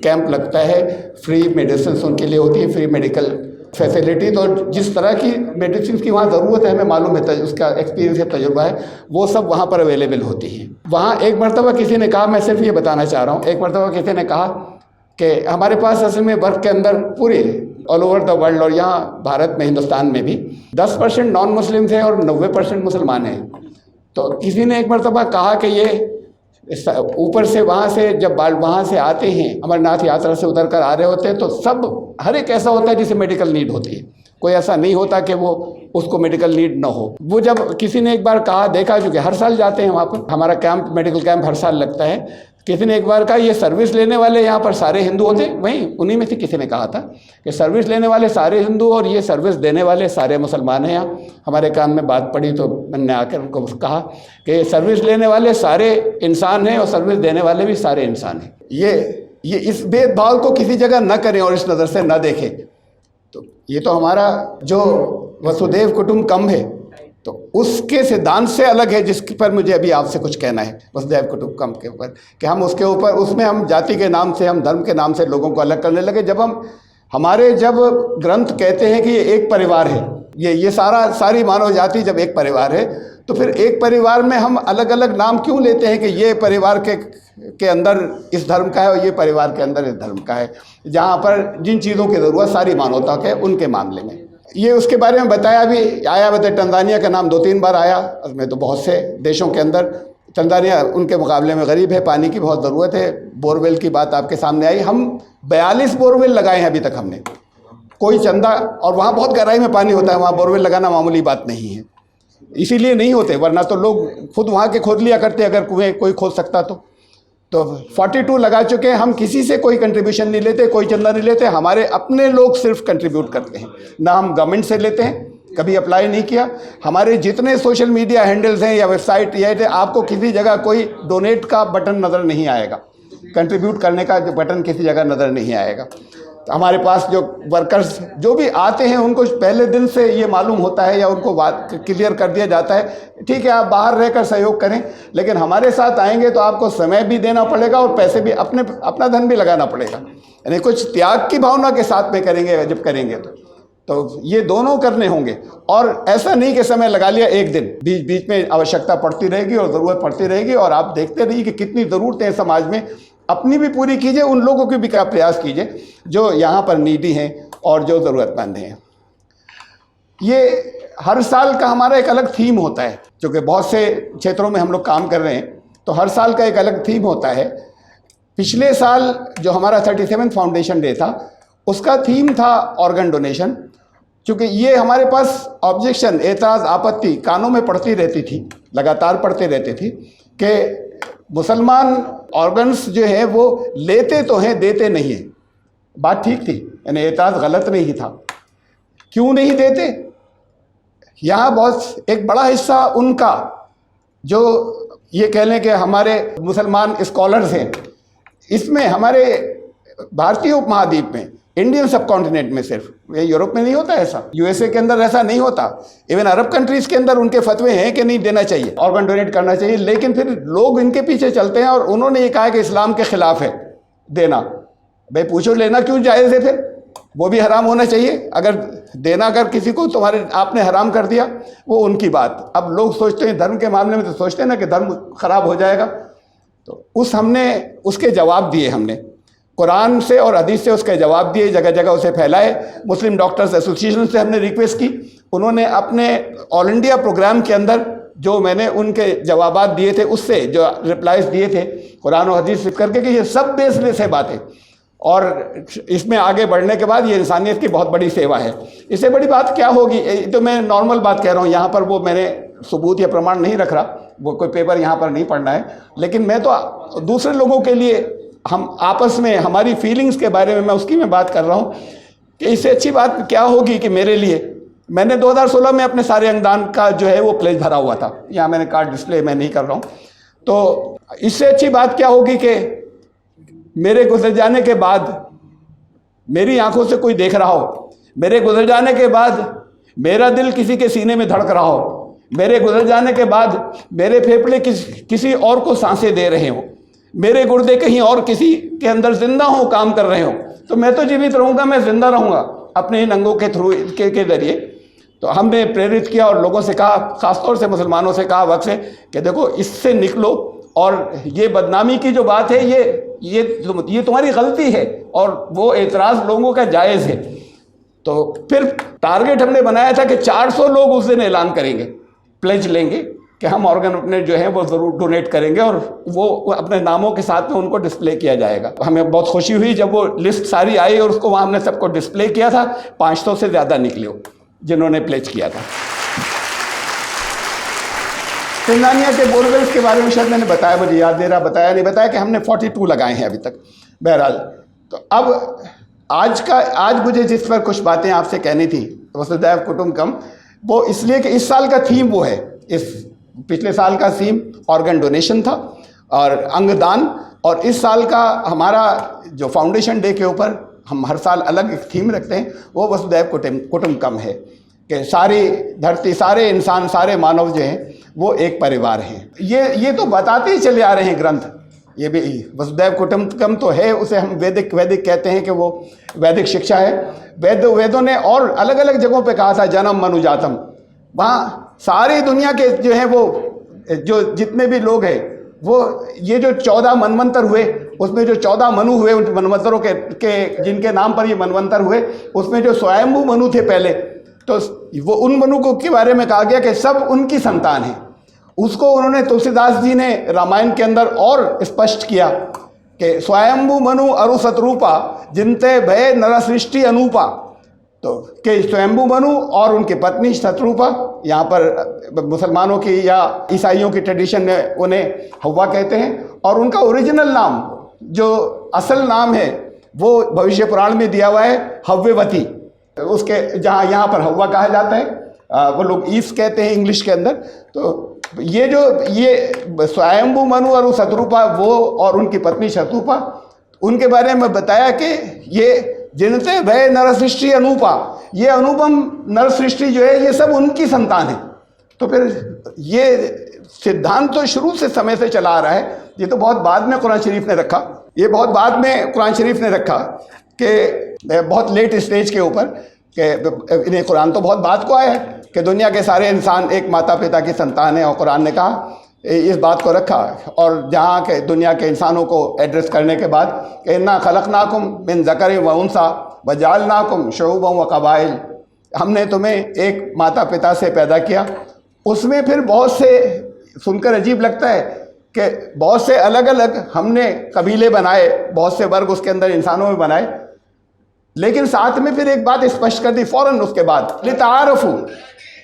कैंप लगता है, फ्री मेडिसिन उनके लिए होती है, फ्री मेडिकल फैसिलिटी। तो जिस तरह की मेडिसिन की वहाँ ज़रूरत है, हमें मालूम है, उसका एक्सपीरियंस है, तजुर्बा है, वो सब वहाँ पर अवेलेबल होती है। वहाँ एक मरतबा किसी ने कहा, मैं सिर्फ ये बताना चाह रहा हूँ, एक मरतबा किसी ने कहा कि हमारे पास असल में वर्क के अंदर पूरे ऑल ओवर द वर्ल्ड और यहाँ भारत में, हिंदुस्तान में भी 10% नॉन मुस्लिम थे और 90% मुसलमान हैं। तो किसी ने एक मरतबा कहा कि ये ऊपर से वहाँ से जब वहाँ से आते हैं, अमरनाथ यात्रा से उतर कर आ रहे होते हैं, तो सब हर एक ऐसा होता है जिसे मेडिकल नीड होती है। कोई ऐसा नहीं होता कि वो उसको मेडिकल नीड ना हो। वो जब किसी ने एक बार कहा, देखा, क्योंकि हर साल जाते हैं वहाँ पर, हमारा कैंप, मेडिकल कैंप हर साल लगता है। किसी ने एक बार कहा ये सर्विस लेने वाले यहाँ पर सारे हिंदू होते, वहीं उन्हीं में से किसी ने कहा था कि सर्विस लेने वाले सारे हिंदू और ये सर्विस देने वाले सारे मुसलमान हैं। यहाँ हमारे कान में बात पड़ी तो मैंने आकर उनको कहा कि सर्विस लेने वाले सारे इंसान हैं और सर्विस देने वाले भी सारे इंसान हैं। ये इस भेदभाव को किसी जगह न करें और इस नज़र से न देखें। तो ये तो हमारा जो वसुदेव कुटुंबकम है, तो उसके सिद्धांत से अलग है, जिस पर मुझे अभी आपसे कुछ कहना है वसुधैव कुटुंबकम के ऊपर, कि हम उसके ऊपर, उसमें हम जाति के नाम से, हम धर्म के नाम से लोगों को अलग करने लगे। जब जब ग्रंथ कहते हैं कि ये एक परिवार है, ये सारी मानव जाति जब एक परिवार है, तो फिर एक परिवार में हम अलग अलग नाम क्यों लेते हैं कि ये परिवार के अंदर इस धर्म का है और ये परिवार के अंदर इस धर्म का है, जहाँ पर जिन चीज़ों की ज़रूरत सारी मानवता के, उनके मामले में ये उसके बारे में बताया भी आया। बताया टंजानिया का नाम 2-3 बार आया, उसमें तो बहुत से देशों के अंदर टंजानिया उनके मुकाबले में गरीब है, पानी की बहुत ज़रूरत है। बोरवेल की बात आपके सामने आई, हम 42 बोरवेल लगाए हैं अभी तक हमने, कोई चंदा, और वहाँ बहुत गहराई में पानी होता है, वहाँ बोरवेल लगाना मामूली बात नहीं है, इसीलिए नहीं होते, वरना तो लोग खुद वहाँ के खोद लिया करते अगर कुएँ कोई खोद सकता तो 42 लगा चुके हैं हम, किसी से कोई कंट्रीब्यूशन नहीं लेते, कोई चंदा नहीं लेते, हमारे अपने लोग सिर्फ कंट्रीब्यूट करते हैं, ना हम गवर्नमेंट से लेते हैं, कभी अप्लाई नहीं किया। हमारे जितने सोशल मीडिया हैंडल्स हैं या वेबसाइट ये थे, आपको किसी जगह कोई डोनेट का बटन नज़र नहीं आएगा, कंट्रीब्यूट करने का जो बटन किसी जगह नज़र नहीं आएगा। तो हमारे पास जो वर्कर्स जो भी आते हैं उनको पहले दिन से ये मालूम होता है या उनको बात क्लियर कर दिया जाता है, ठीक है आप बाहर रहकर सहयोग करें, लेकिन हमारे साथ आएंगे तो आपको समय भी देना पड़ेगा और पैसे भी, अपना धन भी लगाना पड़ेगा, यानी कुछ त्याग की भावना के साथ में करेंगे जब करेंगे तो ये दोनों करने होंगे। और ऐसा नहीं कि समय लगा लिया एक दिन, बीच बीच में आवश्यकता पड़ती रहेगी और ज़रूरत पड़ती रहेगी, और आप देखते रहिए कि कितनी ज़रूरतें हैं समाज में, अपनी भी पूरी कीजिए, उन लोगों की भी क्या प्रयास कीजिए जो यहाँ पर नीडी हैं और जो ज़रूरतमंद हैं। ये हर साल का हमारा एक अलग थीम होता है, क्योंकि बहुत से क्षेत्रों में हम लोग काम कर रहे हैं, तो हर साल का एक अलग थीम होता है। पिछले साल जो हमारा 37th फाउंडेशन डे था, उसका थीम था ऑर्गन डोनेशन, क्योंकि ये हमारे पास ऑब्जेक्शन, एतराज़, आपत्ति कानों में पड़ती रहती थी, लगातार पड़ते रहते थी कि मुसलमान ऑर्गन्स जो है वो लेते तो हैं, देते नहीं हैं। बात ठीक थी, यानी एतराज़ गलत नहीं था। क्यों नहीं देते? यहाँ बहुत एक बड़ा हिस्सा उनका, जो ये कह लें कि हमारे मुसलमान स्कॉलर्स हैं, इसमें हमारे भारतीय उपमहाद्वीप में, इंडियन सब कॉन्टिनेंट में, सिर्फ ये यूरोप में नहीं होता ऐसा, यूएसए के अंदर ऐसा नहीं होता, इवन अरब कंट्रीज़ के अंदर उनके फतवे हैं कि नहीं देना चाहिए, ऑर्गन डोनेट करना चाहिए, लेकिन फिर लोग इनके पीछे चलते हैं और उन्होंने ये कहा कि इस्लाम के ख़िलाफ़ है देना। भाई पूछो लेना क्यों जायज़ है? फिर वो भी हराम होना चाहिए। अगर देना अगर किसी को तुम्हारे आपने हराम कर दिया, वो उनकी बात। अब लोग सोचते हैं धर्म के मामले में, तो सोचते हैं ना कि धर्म ख़राब हो जाएगा, तो हमने उसके जवाब दिए, हमने कुरान से और हदीस से उसके जवाब दिए, जगह जगह उसे फैलाए। मुस्लिम डॉक्टर्स एसोसिएशन से हमने रिक्वेस्ट की, उन्होंने अपने ऑल इंडिया प्रोग्राम के अंदर जो मैंने उनके जवाबात दिए थे उससे, जो रिप्लाइज दिए थे कुरान और हदीस करके, कि ये सब बेसलेस है बातें, और इसमें आगे बढ़ने के बाद ये इंसानियत की बहुत बड़ी सेवा है। इससे बड़ी बात क्या होगी? तो मैं नॉर्मल बात कह रहा हूँ, यहाँ पर वो मैंने सबूत या प्रमाण नहीं रख रहा, वो कोई पेपर यहाँ पर नहीं पढ़ना है, लेकिन मैं तो दूसरे लोगों के लिए, हम आपस में हमारी फीलिंग्स के बारे में मैं उसकी मैं बात कर रहा हूँ कि इससे अच्छी बात क्या होगी कि मेरे लिए, मैंने 2016 में अपने सारे अंगदान का जो है वो प्लेज भरा हुआ था, यहाँ मैंने कार्ड डिस्प्ले मैं नहीं कर रहा हूँ, तो इससे अच्छी बात क्या होगी कि मेरे गुजर जाने के बाद मेरी आंखों से कोई देख रहा हो, मेरे गुजर जाने के बाद मेरा दिल किसी के सीने में धड़क रहा हो, मेरे गुजर जाने के बाद मेरे फेफड़े किसी और को सांसें दे रहे हो, मेरे गुर्दे कहीं और किसी के अंदर जिंदा हो, काम कर रहे हो, तो मैं तो जीवित रहूँगा, मैं जिंदा रहूँगा अपने इन अंगों के थ्रू के जरिए। तो हमने प्रेरित किया और लोगों से कहा, ख़ासतौर से मुसलमानों से कहा वक्त से, कि देखो इससे निकलो, और ये बदनामी की जो बात है ये तुम्हारी गलती है, और वो एतराज़ लोगों का जायज़ है। तो फिर टारगेट हमने बनाया था कि 400 लोग उस दिन ऐलान करेंगे, प्लेज लेंगे कि हम ऑर्गन अपने जो है वो ज़रूर डोनेट करेंगे, और वो अपने नामों के साथ में उनको डिस्प्ले किया जाएगा। हमें बहुत खुशी हुई जब वो लिस्ट सारी आई और उसको वहाँ हमने सबको डिस्प्ले किया था। 500 से ज़्यादा निकले हो जिन्होंने प्लेज किया था। तंजानिया के बोरवेल्स के बारे में शायद मैंने बताया, मुझे याद नहीं रहा बताया नहीं बताया, कि हमने 42 लगाए हैं अभी तक। बहरहाल, तो अब आज मुझे जिस पर कुछ बातें आपसे कहनी थी, वसुधैव कुटुंबकम, वो इसलिए कि इस साल का थीम वो है। इस पिछले साल का थीम ऑर्गन डोनेशन था और अंगदान, और इस साल का हमारा जो फाउंडेशन डे के ऊपर हम हर साल अलग एक थीम रखते हैं, वो वसुधैव कुटुंबकम है, कि सारी धरती, सारे इंसान, सारे मानव जो हैं वो एक परिवार हैं। ये तो बताते ही चले आ रहे हैं ग्रंथ। ये भी वसुधैव कुटुंबकम तो है, उसे हम वैदिक कहते हैं कि वो वैदिक शिक्षा है। वेदों ने और अलग अलग जगहों पे कहा था जन्म मनुजातम। वहाँ सारी दुनिया के जो है वो जो जितने भी लोग हैं, वो ये जो 14 मनवंतर हुए, उसमें जो 14 मनु हुए, उन मनवंतरों के जिनके नाम पर ये मनवंतर हुए, उसमें जो स्वयंभू मनु थे पहले, तो वो उन मनु को के बारे में कहा गया कि सब उनकी संतान है। उसको उन्होंने तुलसीदास जी ने रामायण के अंदर और स्पष्ट किया कि स्वयंभू मनु अरु सतरूपा जिनते भय नर सृष्टि अनूपा। तो कि स्वयंभू मनु और उनकी पत्नी शत्रुपा, यहाँ पर मुसलमानों की या ईसाइयों की ट्रेडिशन में उन्हें हव्वा कहते हैं, और उनका ओरिजिनल नाम, जो असल नाम है, वो भविष्य पुराण में दिया हुआ है हव्यवती। उसके जहाँ यहाँ पर हव्वा कहा जाता है, वो लोग ईव कहते हैं इंग्लिश के अंदर। तो ये स्वयंभू मनु और शत्रुपा, वो और उनकी पत्नी शत्रुपा, उनके बारे में बताया कि ये जिनते भय नर सृष्टि अनूपा, ये अनुपम नर सृष्टि जो है ये सब उनकी संतान है। तो फिर ये सिद्धांत तो शुरू से समय से चला आ रहा है, ये तो बहुत बाद में कुरान शरीफ ने रखा, ये बहुत बाद में कुरान शरीफ ने रखा कि बहुत लेट स्टेज के ऊपर, कि इन्हें कुरान तो बहुत बाद को आया है कि दुनिया के सारे इंसान एक माता पिता की संतान है, और कुरान ने कहा इस बात को रखा। और जहाँ के दुनिया के इंसानों को एड्रेस करने के बाद, इन्ना खलकनाकुम मिन ज़करिन व उन्सा वजअलनाकुम शुऊबन व क़बाइल, हमने तुम्हें एक माता पिता से पैदा किया। उसमें फिर बहुत से, सुनकर अजीब लगता है कि बहुत से अलग अलग हमने कबीले बनाए, बहुत से वर्ग उसके अंदर इंसानों में बनाए, लेकिन साथ में फिर एक बात स्पष्ट कर दी फ़ौरन उसके बाद, लितारफू।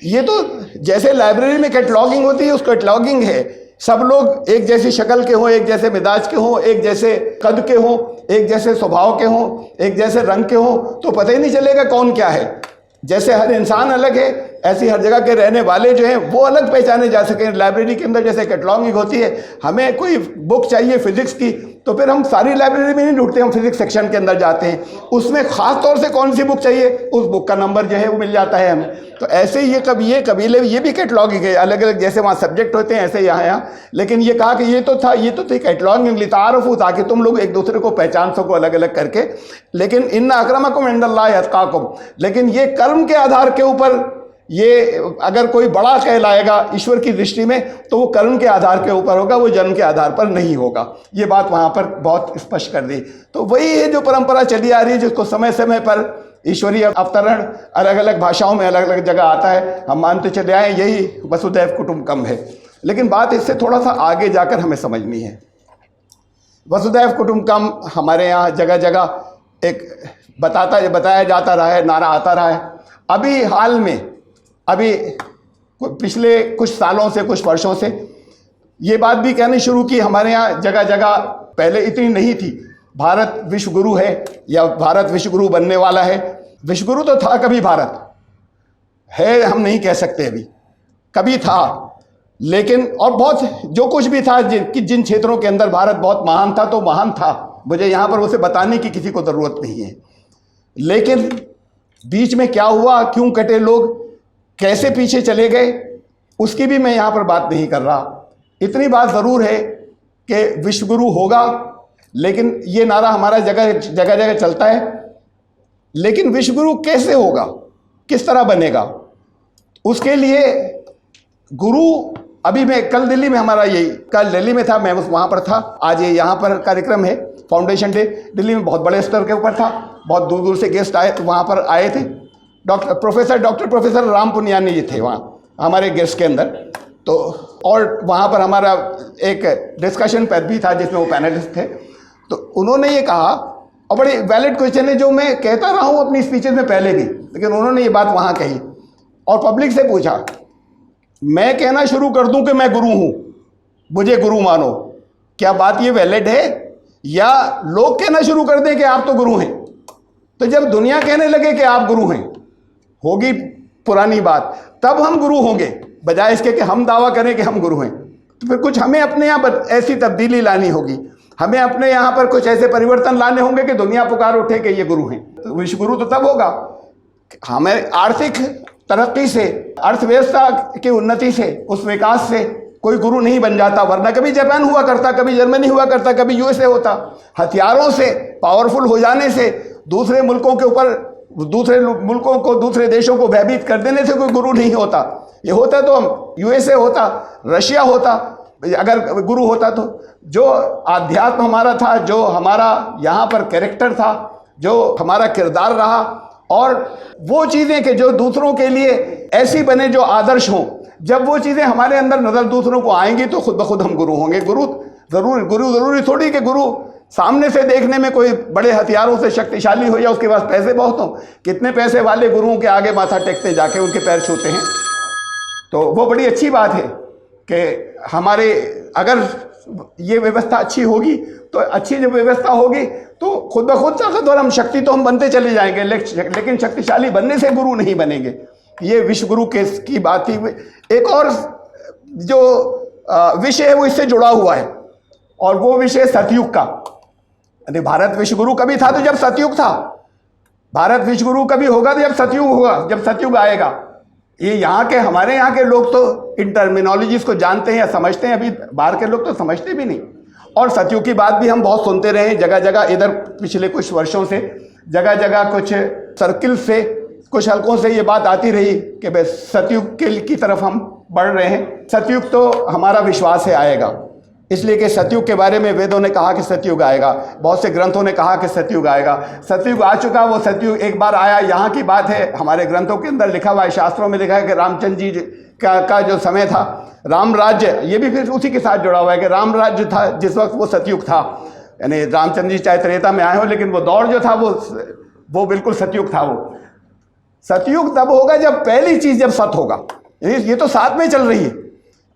ये तो जैसे लाइब्रेरी में कैटलॉगिंग होती है, उस कैटलॉगिंग है, सब लोग एक जैसी शक्ल के हों, एक जैसे मिजाज के हों, एक जैसे कद के हों, एक जैसे स्वभाव के हों, एक जैसे रंग के हों, तो पता ही नहीं चलेगा कौन क्या है। जैसे हर इंसान अलग है, ऐसी हर जगह के रहने वाले जो हैं वो अलग पहचाने जा सकें। लाइब्रेरी के अंदर जैसे कैटलॉगिंग होती है, हमें कोई बुक चाहिए फिजिक्स की, तो फिर हम सारी लाइब्रेरी में नहीं ढूंढते, हम फिजिक्स सेक्शन के अंदर जाते हैं, उसमें ख़ास तौर से कौन सी बुक चाहिए, उस बुक का नंबर जो है वो मिल जाता है हमें। तो ऐसे ही ये कबीले, ये भी कैटलॉगिंग है, अलग अलग जैसे वहाँ सब्जेक्ट होते हैं ऐसे यहाँ, लेकिन ये कहा कि ये तो थी कैटलॉगिंग लितारफू, ताकि तुम लोग एक दूसरे को पहचान सको अलग अलग करके। लेकिन इन्ना अक्रमकुम इंदल्लाहि अत्काकुम, लेकिन ये कर्म के आधार के ऊपर, ये अगर कोई बड़ा कहलाएगा ईश्वर की दृष्टि में, तो वो कर्म के आधार के ऊपर होगा, वो जन्म के आधार पर नहीं होगा। ये बात वहाँ पर बहुत स्पष्ट कर दी। तो वही है जो परंपरा चली आ रही है, जिसको समय समय पर ईश्वरीय अवतरण अलग अलग भाषाओं में अलग अलग जगह आता है, हम मानते चले आए यही वसुधैव कुटुंबकम है। लेकिन बात इससे थोड़ा सा आगे जाकर हमें समझनी है। वसुधैव कुटुंबकम हमारे यहाँ जगह जगह एक बताया जाता रहा है, नारा आता रहा है। अभी हाल में, अभी पिछले कुछ सालों से, कुछ वर्षों से ये बात भी कहनी शुरू की हमारे यहाँ जगह जगह, पहले इतनी नहीं थी, भारत विश्व गुरु है या भारत विश्व गुरु बनने वाला है। विश्व गुरु तो था कभी, भारत है हम नहीं कह सकते, अभी कभी था, लेकिन और बहुत जो कुछ भी था जिन क्षेत्रों के अंदर भारत बहुत महान था तो महान था, मुझे यहाँ पर उसे बताने की किसी को ज़रूरत नहीं है। लेकिन बीच में क्या हुआ, क्यों कटे लोग, कैसे पीछे चले गए, उसकी भी मैं यहाँ पर बात नहीं कर रहा। इतनी बात ज़रूर है कि विश्व गुरु होगा, लेकिन ये नारा हमारा जगह जगह चलता है। लेकिन विश्व गुरु कैसे होगा, किस तरह बनेगा, उसके लिए गुरु, अभी मैं कल दिल्ली में, हमारा यही कल दिल्ली में था, मैं वहाँ पर था, आज ये यहाँ पर कार्यक्रम है फाउंडेशन डे, दिल्ली में बहुत बड़े स्तर के ऊपर था, बहुत दूर दूर से गेस्ट आए, वहाँ पर आए थे। डॉक्टर प्रोफेसर राम पुनियानी जी थे वहाँ हमारे गेस्ट के अंदर, तो और वहाँ पर हमारा एक डिस्कशन पैद भी था जिसमें वो पैनलिस्ट थे। तो उन्होंने ये कहा, और बड़े वैलिड क्वेश्चन है जो मैं कहता रहा हूँ अपनी स्पीचेज में पहले भी, लेकिन उन्होंने ये बात वहाँ कही और पब्लिक से पूछा, मैं कहना शुरू कर दूं कि मैं गुरु हूं, मुझे गुरु मानो, क्या बात ये वैलिड है, या लोग कहना शुरू कर दें कि आप तो गुरु हैं? तो जब दुनिया कहने लगे कि आप गुरु हैं, होगी पुरानी बात, तब हम गुरु होंगे, बजाय इसके कि हम दावा करें कि हम गुरु हैं। तो फिर कुछ हमें अपने यहाँ ऐसी तब्दीली लानी होगी, हमें अपने यहाँ पर कुछ ऐसे परिवर्तन लाने होंगे कि दुनिया पुकार उठे कि ये गुरु हैं। तो विश्व गुरु तो तब होगा हमें आर्थिक तरक्की से, अर्थव्यवस्था की उन्नति से, उस विकास से कोई गुरु नहीं बन जाता, वरना कभी जापान हुआ करता, कभी जर्मनी हुआ करता, कभी यूएसए होता। हथियारों से पावरफुल हो जाने से, दूसरे मुल्कों के ऊपर, दूसरे मुल्कों को, दूसरे देशों को भयभीत कर देने से कोई गुरु नहीं होता। ये होता तो यूएसए होता, रशिया होता, अगर गुरु होता तो। जो आध्यात्म हमारा था, जो हमारा यहाँ पर कैरेक्टर था, जो हमारा किरदार रहा, और वो चीज़ें कि जो दूसरों के लिए ऐसी बने जो आदर्श हों, जब वो चीज़ें हमारे अंदर नज़र दूसरों को आएंगी तो खुद ब खुद हम गुरु होंगे। गुरु ज़रूरी थोड़ी कि गुरु सामने से देखने में कोई बड़े हथियारों से शक्तिशाली हो या उसके पास पैसे बहुत हों। कितने पैसे वाले गुरुओं के आगे माथा टेकते जाके उनके पैर छूते हैं। तो वो बड़ी अच्छी बात है कि हमारे, अगर ये व्यवस्था अच्छी होगी तो अच्छी जब व्यवस्था होगी तो खुद ब खुद ताकतवर हम, शक्ति तो हम बनते चले जाएंगे, लेकिन शक्तिशाली बनने से गुरु नहीं बनेंगे। ये विश्व गुरु केस की बात थी। एक और जो विषय है वो इससे जुड़ा हुआ है, और वो विषय सतयुग का। अरे भारत विश्व गुरु कभी था तो जब सतयुग था, भारत विश्व गुरु कभी होगा तो जब सतयुग होगा, जब सतयुग आएगा। ये यहाँ के, हमारे यहाँ के लोग तो इन टर्मिनोलॉजीज को जानते हैं या समझते हैं, अभी बाहर के लोग तो समझते भी नहीं। और सतयुग की बात भी हम बहुत सुनते रहे, जगह जगह इधर पिछले कुछ वर्षों से जगह जगह कुछ सर्किल से, कुछ हलकों से ये बात आती रही कि बस सतयुग की तरफ हम बढ़ रहे हैं। सतयुग तो हमारा विश्वास है आएगा, इसलिए कि सतयुग के बारे में वेदों ने कहा कि सतयुग आएगा, बहुत से ग्रंथों ने कहा कि सतयुग आएगा। सतयुग आ चुका, वो सतयुग एक बार आया। यहाँ की बात है, हमारे ग्रंथों के अंदर लिखा हुआ है, शास्त्रों में लिखा है कि रामचंद्र जी का जो समय था, राम राज्य, ये भी फिर उसी के साथ जुड़ा हुआ है कि राम राज्य था जिस वक्त वो सतयुग था। यानी रामचंद्र जी चाहे त्रेता में आए हो, लेकिन वो दौर जो था वो बिल्कुल सतयुग था। वो सतयुग तब होगा जब पहली चीज़, जब सत होगा। ये तो साथ में चल रही है।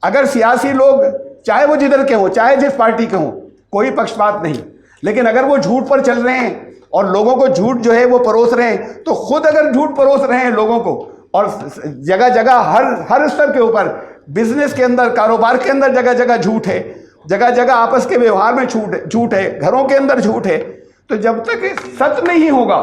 अगर सियासी लोग, चाहे वो जिधर के हों, चाहे जिस पार्टी के हों, कोई पक्षपात नहीं, लेकिन अगर वो झूठ पर चल रहे हैं और लोगों को झूठ जो है वो परोस रहे हैं, तो खुद अगर झूठ परोस रहे हैं लोगों को, और जगह जगह हर स्तर के ऊपर, बिजनेस के अंदर, कारोबार के अंदर जगह जगह झूठ है, जगह जगह आपस के व्यवहार में झूठ है, घरों के अंदर झूठ है, तो जब तक सत्य नहीं होगा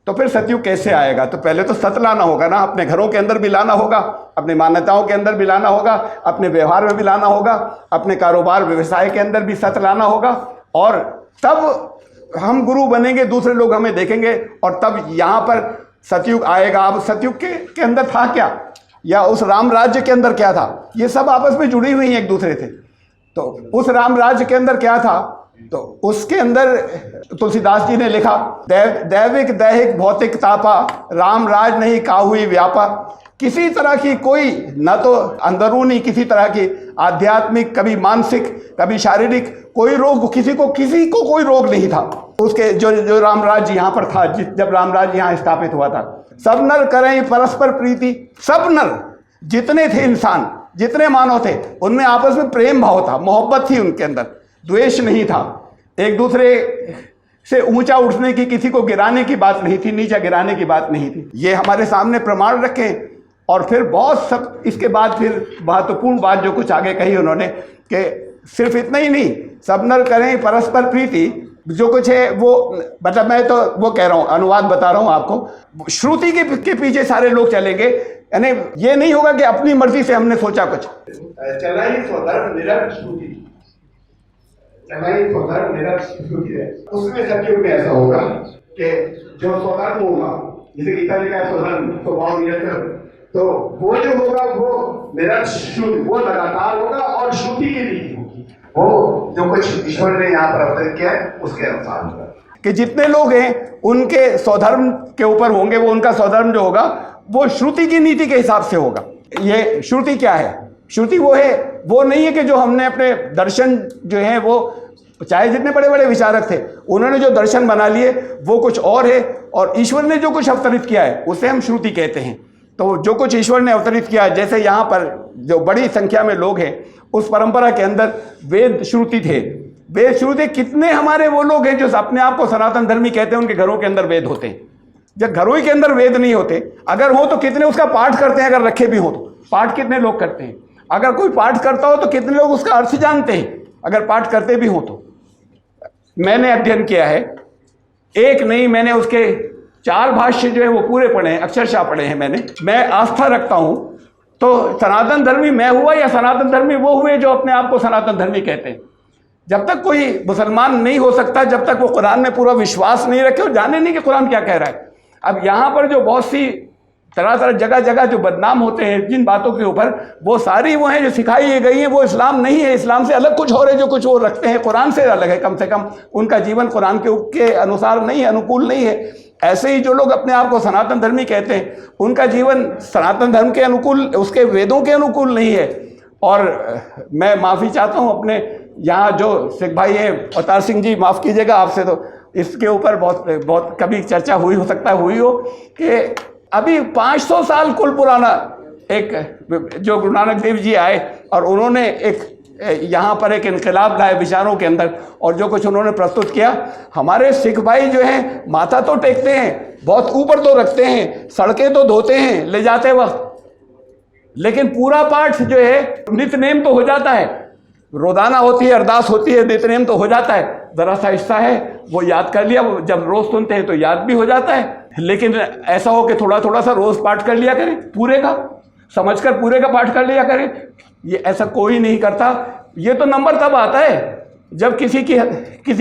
तो फिर सतयुग कैसे आएगा? तो पहले तो सत्य लाना होगा ना, अपने घरों के अंदर भी लाना होगा, अपनी मान्यताओं के अंदर भी लाना होगा, अपने व्यवहार में भी लाना होगा, अपने कारोबार व्यवसाय के अंदर भी सत्य लाना होगा, और तब हम गुरु बनेंगे, दूसरे लोग हमें देखेंगे, और तब यहाँ पर सतयुग आएगा। अब सतयुग के अंदर था क्या, या उस राम राज्य के अंदर क्या था, ये सब आपस में जुड़ी हुई हैं एक दूसरे से। तो उस राम राज्य के अंदर क्या था तो उसके अंदर तुलसीदास जी ने लिखा, दैविक दैहिक भौतिक तापा, राम राज नहीं काहुई व्यापा। किसी तरह की कोई न तो अंदरूनी किसी तरह की आध्यात्मिक, कभी मानसिक, कभी शारीरिक कोई रोग, किसी को कोई रोग नहीं था उसके जो रामराज यहाँ पर था, जब रामराज यहाँ स्थापित हुआ था। सब नर करें परस्पर प्रीति, सब नर जितने थे इंसान, जितने मानव थे, उनमें आपस में प्रेम भाव था, मोहब्बत थी उनके अंदर, द्वेष नहीं था, एक दूसरे से ऊंचा उठने की, किसी को गिराने की बात नहीं थी, नीचा गिराने की बात नहीं थी। ये हमारे सामने प्रमाण रखें। और फिर बहुत सब इसके बाद फिर महत्वपूर्ण बात जो कुछ आगे कही उन्होंने, कि सिर्फ इतना ही नहीं, सब नर करें परस्पर प्रीति, जो कुछ है वो, मतलब मैं तो वो कह रहा हूँ, अनुवाद बता रहा हूँ आपको, श्रुति के पीछे सारे लोग चलेंगे, यानी ये नहीं होगा कि अपनी मर्जी से हमने सोचा कुछ। चलाई स्वधर्म निरक्त श्रुति, चलाई स्वधर्म निरक्त श्रुति है, उसमें सत्युग में ऐसा होगा कि जो स्वधर्म होगा, जैसे गीता लिखा है स्वधर्म स्वभाव नियंत्रण, तो वो जो होगा वो निरक्त श्रुति, वो लगातार होगा और श्रुति की रीति होगी, वो जो कुछ ईश्वर ने यहाँ पर अवतरित किया है उसके अनुसार होगा। कि जितने लोग हैं उनके स्वधर्म के ऊपर होंगे, वो उनका स्वधर्म जो होगा वो श्रुति की नीति के हिसाब से होगा। ये श्रुति क्या है? श्रुति वो है, वो नहीं है कि जो हमने अपने दर्शन जो है वो, चाहे जितने बड़े बड़े विचारक थे उन्होंने जो दर्शन बना लिए वो कुछ और है, और ईश्वर ने जो कुछ अवतरित किया है उसे हम श्रुति कहते हैं। तो जो कुछ ईश्वर ने अवतरित किया, जैसे यहाँ पर जो बड़ी संख्या में लोग हैं, उस परंपरा के अंदर वेद श्रुति थे। वेद श्रुति कितने हमारे वो लोग हैं जो अपने आप को सनातन धर्मी कहते हैं, उनके घरों के अंदर वेद होते हैं। जब घरों के अंदर वेद नहीं होते, अगर हो तो कितने उसका पाठ करते हैं? अगर रखे भी हो तो पाठ कितने लोग करते हैं? अगर कोई पाठ करता हो तो कितने लोग उसका अर्थ जानते हैं, अगर पाठ करते भी हो तो? मैंने अध्ययन किया है, एक नहीं, मैंने उसके 4 भाष्य जो है वो पूरे पढ़े हैं, अक्षरशः पढ़े हैं मैंने। मैं आस्था रखता हूँ, तो सनातन धर्मी मैं हुआ या सनातन धर्मी वो हुए जो अपने आप को सनातन धर्मी कहते हैं? जब तक कोई मुसलमान नहीं हो सकता जब तक वो कुरान में पूरा विश्वास नहीं रखे और जाने नहीं कि कुरान क्या कह रहा है। अब यहाँ पर जो बहुत सी तरह जगह जगह जो बदनाम होते हैं जिन बातों के ऊपर, वो सारी वो हैं जो सिखाई गई हैं, वो इस्लाम नहीं है। इस्लाम से अलग कुछ और है जो कुछ वो रखते हैं, कुरान से अलग है, कम से कम उनका जीवन कुरान के अनुसार नहीं है, अनुकूल नहीं है। ऐसे ही जो लोग अपने आप को सनातन धर्मी कहते हैं, उनका जीवन सनातन धर्म के अनुकूल, उसके वेदों के अनुकूल नहीं है। और मैं माफ़ी चाहता हूँ अपने यहाँ जो सिख भाई हैं, अवतार सिंह जी, माफ़ कीजिएगा आपसे, तो इसके ऊपर बहुत कभी चर्चा हुई हो सकता है, हुई हो, कि अभी 500 साल कुल पुराना एक जो गुरु नानक देव जी आए और उन्होंने एक यहाँ पर एक इनकलाब लाए विचारों के अंदर, और जो कुछ उन्होंने प्रस्तुत किया, हमारे सिख भाई जो हैं माथा तो टेकते हैं, बहुत ऊपर तो रखते हैं, सड़कें तो धोते हैं ले जाते वक्त, लेकिन पूरा पाठ जो है नित्य नेम तो हो जाता है, रोजाना होती है, अरदास होती है, नित्य नेम तो हो जाता है, ज़रा सा हिस्सा है वो याद कर लिया, वो जब रोज़ सुनते हैं तो याद भी हो जाता है। लेकिन ऐसा हो कि थोड़ा थोड़ा सा रोज़ पाठ कर लिया करें, पूरे का समझकर पूरे का पाठ कर लिया करें, ये ऐसा कोई नहीं करता। ये तो नंबर तब आता है जब किसी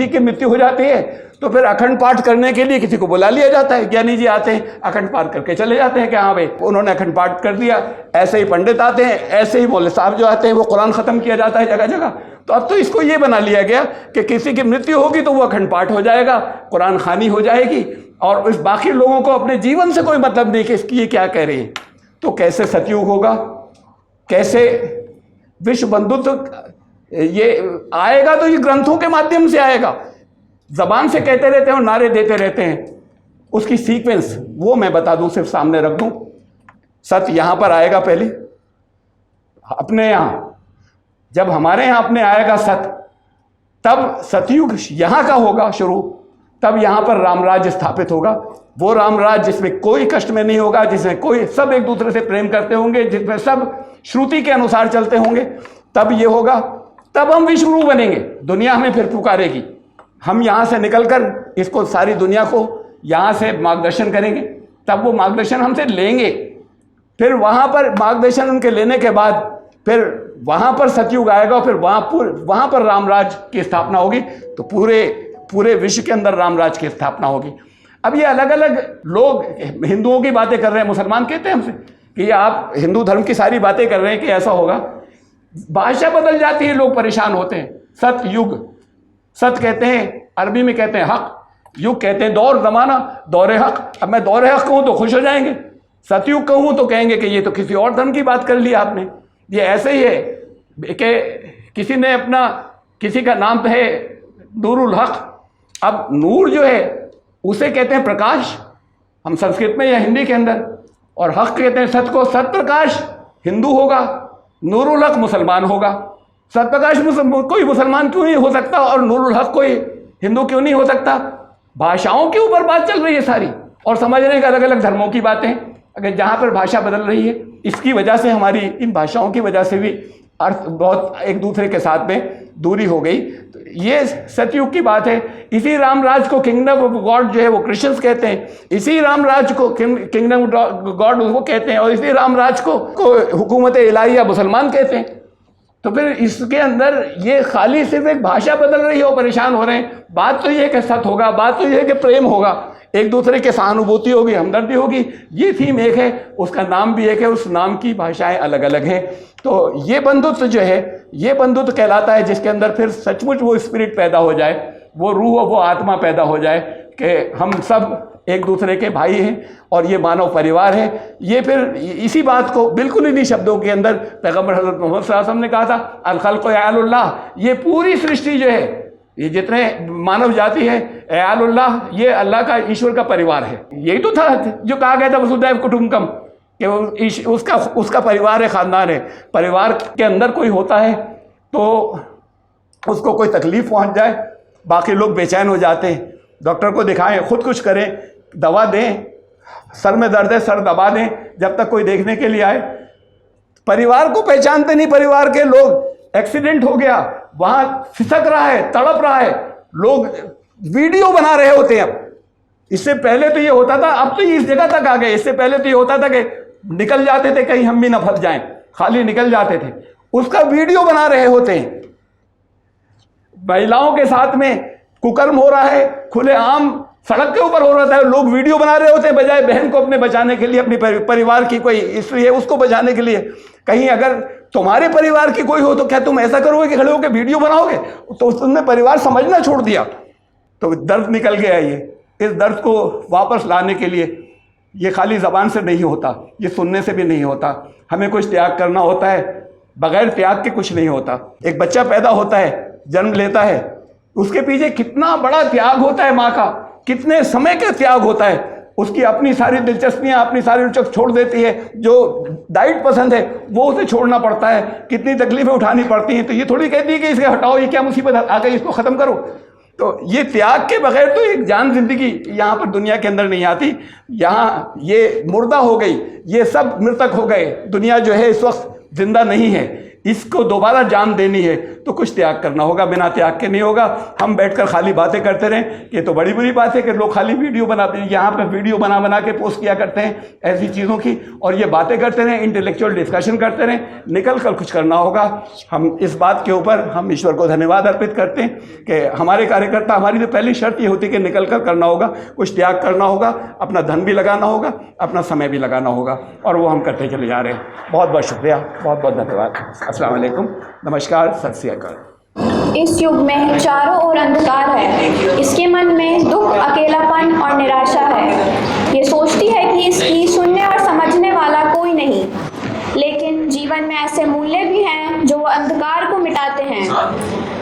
की मृत्यु हो जाती है, तो फिर अखंड पाठ करने के लिए किसी को बुला लिया जाता है, ज्ञानी जी आते हैं, अखंड पाठ करके चले जाते हैं कि हाँ भाई उन्होंने अखंड पाठ कर दिया। ऐसे ही पंडित आते हैं, ऐसे ही मौलवी साहब जो आते हैं, वो कुरान ख़त्म किया जाता है जगह जगह। तो अब तो इसको ये बना लिया गया कि किसी की मृत्यु होगी तो वो अखंड पाठ हो जाएगा, कुरान खानी हो जाएगी, और इस बाकी लोगों को अपने जीवन से कोई मतलब नहीं कि इसकी ये क्या कह रही है। तो कैसे सतयुग होगा, कैसे विश्व बंधुत्व ये आएगा? तो ये ग्रंथों के माध्यम से आएगा, जबान से कहते रहते हैं और नारे देते रहते हैं, उसकी सीक्वेंस वो मैं बता दूं, सिर्फ सामने रख दूं। सत्य यहाँ पर आएगा पहले, अपने यहाँ, जब हमारे यहाँ अपने आएगा सत्य, तब सतयुग यहाँ का होगा शुरू, तब यहाँ पर रामराज्य स्थापित होगा। वो रामराज जिसमें कोई कष्ट में नहीं होगा, जिसमें कोई, सब एक दूसरे से प्रेम करते होंगे, जिसमें सब श्रुति के अनुसार चलते होंगे, तब ये होगा। तब हम विश्वगुरु बनेंगे, दुनिया हमें फिर पुकारेगी, हम यहाँ से निकलकर इसको, सारी दुनिया को यहाँ से मार्गदर्शन करेंगे, तब वो मार्गदर्शन हमसे लेंगे। फिर वहाँ पर मार्गदर्शन उनके लेने के बाद फिर वहाँ पर सतयुग आएगा, फिर वहाँ पर रामराज की स्थापना होगी। तो पूरे विश्व के अंदर रामराज की स्थापना होगी। अब ये अलग अलग लोग हिंदुओं की बातें कर रहे हैं, मुसलमान कहते हैं हमसे कि आप हिंदू धर्म की सारी बातें कर रहे हैं कि ऐसा होगा। भाषा बदल जाती है, लोग परेशान होते हैं। सतयुग, सत कहते हैं, अरबी में कहते हैं हक, युग कहते हैं दौर ज़माना, दौर हक। अब मैं दौर हक कहूँ तो खुश हो जाएंगे, सतयुग कहूँ तो कहेंगे कि ये तो किसी और धर्म की बात कर ली आपने। ये ऐसे ही है कि किसी ने अपना, किसी का नाम है नूरुल हक। अब नूर जो है उसे कहते हैं प्रकाश, हम संस्कृत में या हिंदी के अंदर, और हक कहते हैं सत को। सत प्रकाश हिंदू होगा, नूरुल हक मुसलमान होगा। सत प्रकाश कोई मुसलमान क्यों नहीं हो सकता और नूरुल हक कोई हिंदू क्यों नहीं हो सकता? भाषाओं के ऊपर बात चल रही है सारी, और समझ रहे हैं कि अलग अलग धर्मों की बातें, अगर जहाँ पर भाषा बदल रही है, इसकी वजह से हमारी इन भाषाओं की वजह से भी अर्थ बहुत एक दूसरे के साथ में दूरी हो गई। तो ये सतयुग की बात है। इसी राम राज को किंगडम ऑफ गॉड जो है वो क्रिश्चियंस कहते हैं, इसी राम राज को किंगडम ऑफ गॉड वो कहते हैं, और इसी राम राज को हुकूमत इलाहिया मुसलमान कहते हैं। तो फिर इसके अंदर ये खाली सिर्फ एक भाषा बदल रही है और परेशान हो रहे हैं। बात तो ये है कि सत होगा, बात तो ये है कि प्रेम होगा, एक दूसरे के सहानुभूति होगी, हमदर्दी होगी, ये थीम एक है, उसका नाम भी एक है, उस नाम की भाषाएं अलग अलग हैं। तो ये बंधुत्व जो है, ये बंधुत्व कहलाता है जिसके अंदर फिर सचमुच वो स्पिरिट पैदा हो जाए, वो रूह और वो आत्मा पैदा हो जाए कि हम सब एक दूसरे के भाई हैं और ये मानव परिवार है। ये फिर इसी बात को बिल्कुल इन्हीं शब्दों के अंदर पैगम्बर हज़रत मोहम्मद सल्लल्लाहु अलैहि वसल्लम ने कहा था, अल खल्क़ु यालुल्लाह, ये पूरी सृष्टि जो है, ये जितने मानव जाति है, यालुल्लाह, ये अल्लाह का, ईश्वर का परिवार है। यही तो था जो कहा गया था वसुधैव कुटुम्बकम, कि उसका परिवार है, ख़ानदान है। परिवार के अंदर कोई होता है तो उसको कोई तकलीफ़ पहुंच जाए, बाकी लोग बेचैन हो जाते हैं, डॉक्टर को दिखाएं, खुद कुछ करें, दवा दें, सर में दर्द है सर दबा दें, जब तक कोई देखने के लिए आए। परिवार को पहचानते नहीं परिवार के लोग। एक्सीडेंट हो गया, वहाँ फिसक रहा है, तड़प रहा है, लोग वीडियो बना रहे होते हैं। अब इससे पहले तो ये होता था, अब तो ये इस जगह तक आ गए। इससे पहले तो ये होता था कि निकल जाते थे कहीं हम भी ना फंस जाएं, खाली निकल जाते थे, उसका वीडियो बना रहे होते हैं। महिलाओं के साथ में कुकर्म हो रहा है, खुलेआम सड़क के ऊपर हो रहा है, लोग वीडियो बना रहे होते हैं, बजाय बहन को अपने बचाने के लिए, अपनी परिवार की कोई स्त्री है उसको बचाने के लिए। कहीं अगर तुम्हारे परिवार की कोई हो तो क्या तुम ऐसा करोगे कि खड़े होकर वीडियो बनाओगे? तो तुमने परिवार समझना छोड़ दिया। तो दर्द निकल गया। ये इस दर्द को वापस लाने के लिए ये खाली ज़बान से नहीं होता, ये सुनने से भी नहीं होता, हमें कुछ त्याग करना होता है। बगैर त्याग के कुछ नहीं होता। एक बच्चा पैदा होता है, जन्म लेता है, उसके पीछे कितना बड़ा त्याग होता है, माँ का कितने समय का त्याग होता है। उसकी अपनी सारी दिलचस्पियाँ, अपनी सारी रुचक छोड़ देती है, जो डाइट पसंद है वो उसे छोड़ना पड़ता है, कितनी तकलीफ़ें उठानी पड़ती हैं। तो ये थोड़ी कहती है कि इसे हटाओ, ये क्या मुसीबत आ गई, इसको ख़त्म करो। तो ये त्याग के बगैर तो एक जान जिंदगी यहाँ पर दुनिया के अंदर नहीं आती। यहाँ ये मुर्दा हो गई, ये सब मृतक हो गए, दुनिया जो है इस वक्त जिंदा नहीं है। इसको दोबारा जान देनी है तो कुछ त्याग करना होगा, बिना त्याग के नहीं होगा। हम बैठकर खाली बातें करते रहें, ये तो बड़ी बुरी बात है कि लोग खाली वीडियो बनाते हैं, यहाँ पे वीडियो बना बना के पोस्ट किया करते हैं ऐसी चीज़ों की, और ये बातें करते रहें, इंटेलेक्चुअल डिस्कशन करते रहें। निकल कर कुछ करना होगा। हम इस बात के ऊपर हम ईश्वर को धन्यवाद अर्पित करते हैं कि हमारे कार्यकर्ता, हमारी तो पहली शर्त ये होती है कि निकल कर करना होगा, कुछ त्याग करना होगा, अपना धन भी लगाना होगा, अपना समय भी लगाना होगा, और वो हम करते चले जा रहे हैं। बहुत बहुत शुक्रिया, बहुत बहुत धन्यवाद। अस्सलाम वालेकुम, नमस्कार, सत श्री अकाल। इस युग में चारों ओर अंधकार है, इसके मन में दुख, अकेलापन और निराशा है। ये सोचती है कि इसकी सुनने और समझने वाला कोई नहीं, लेकिन जीवन में ऐसे मूल्य भी हैं जो अंधकार को मिटाते हैं,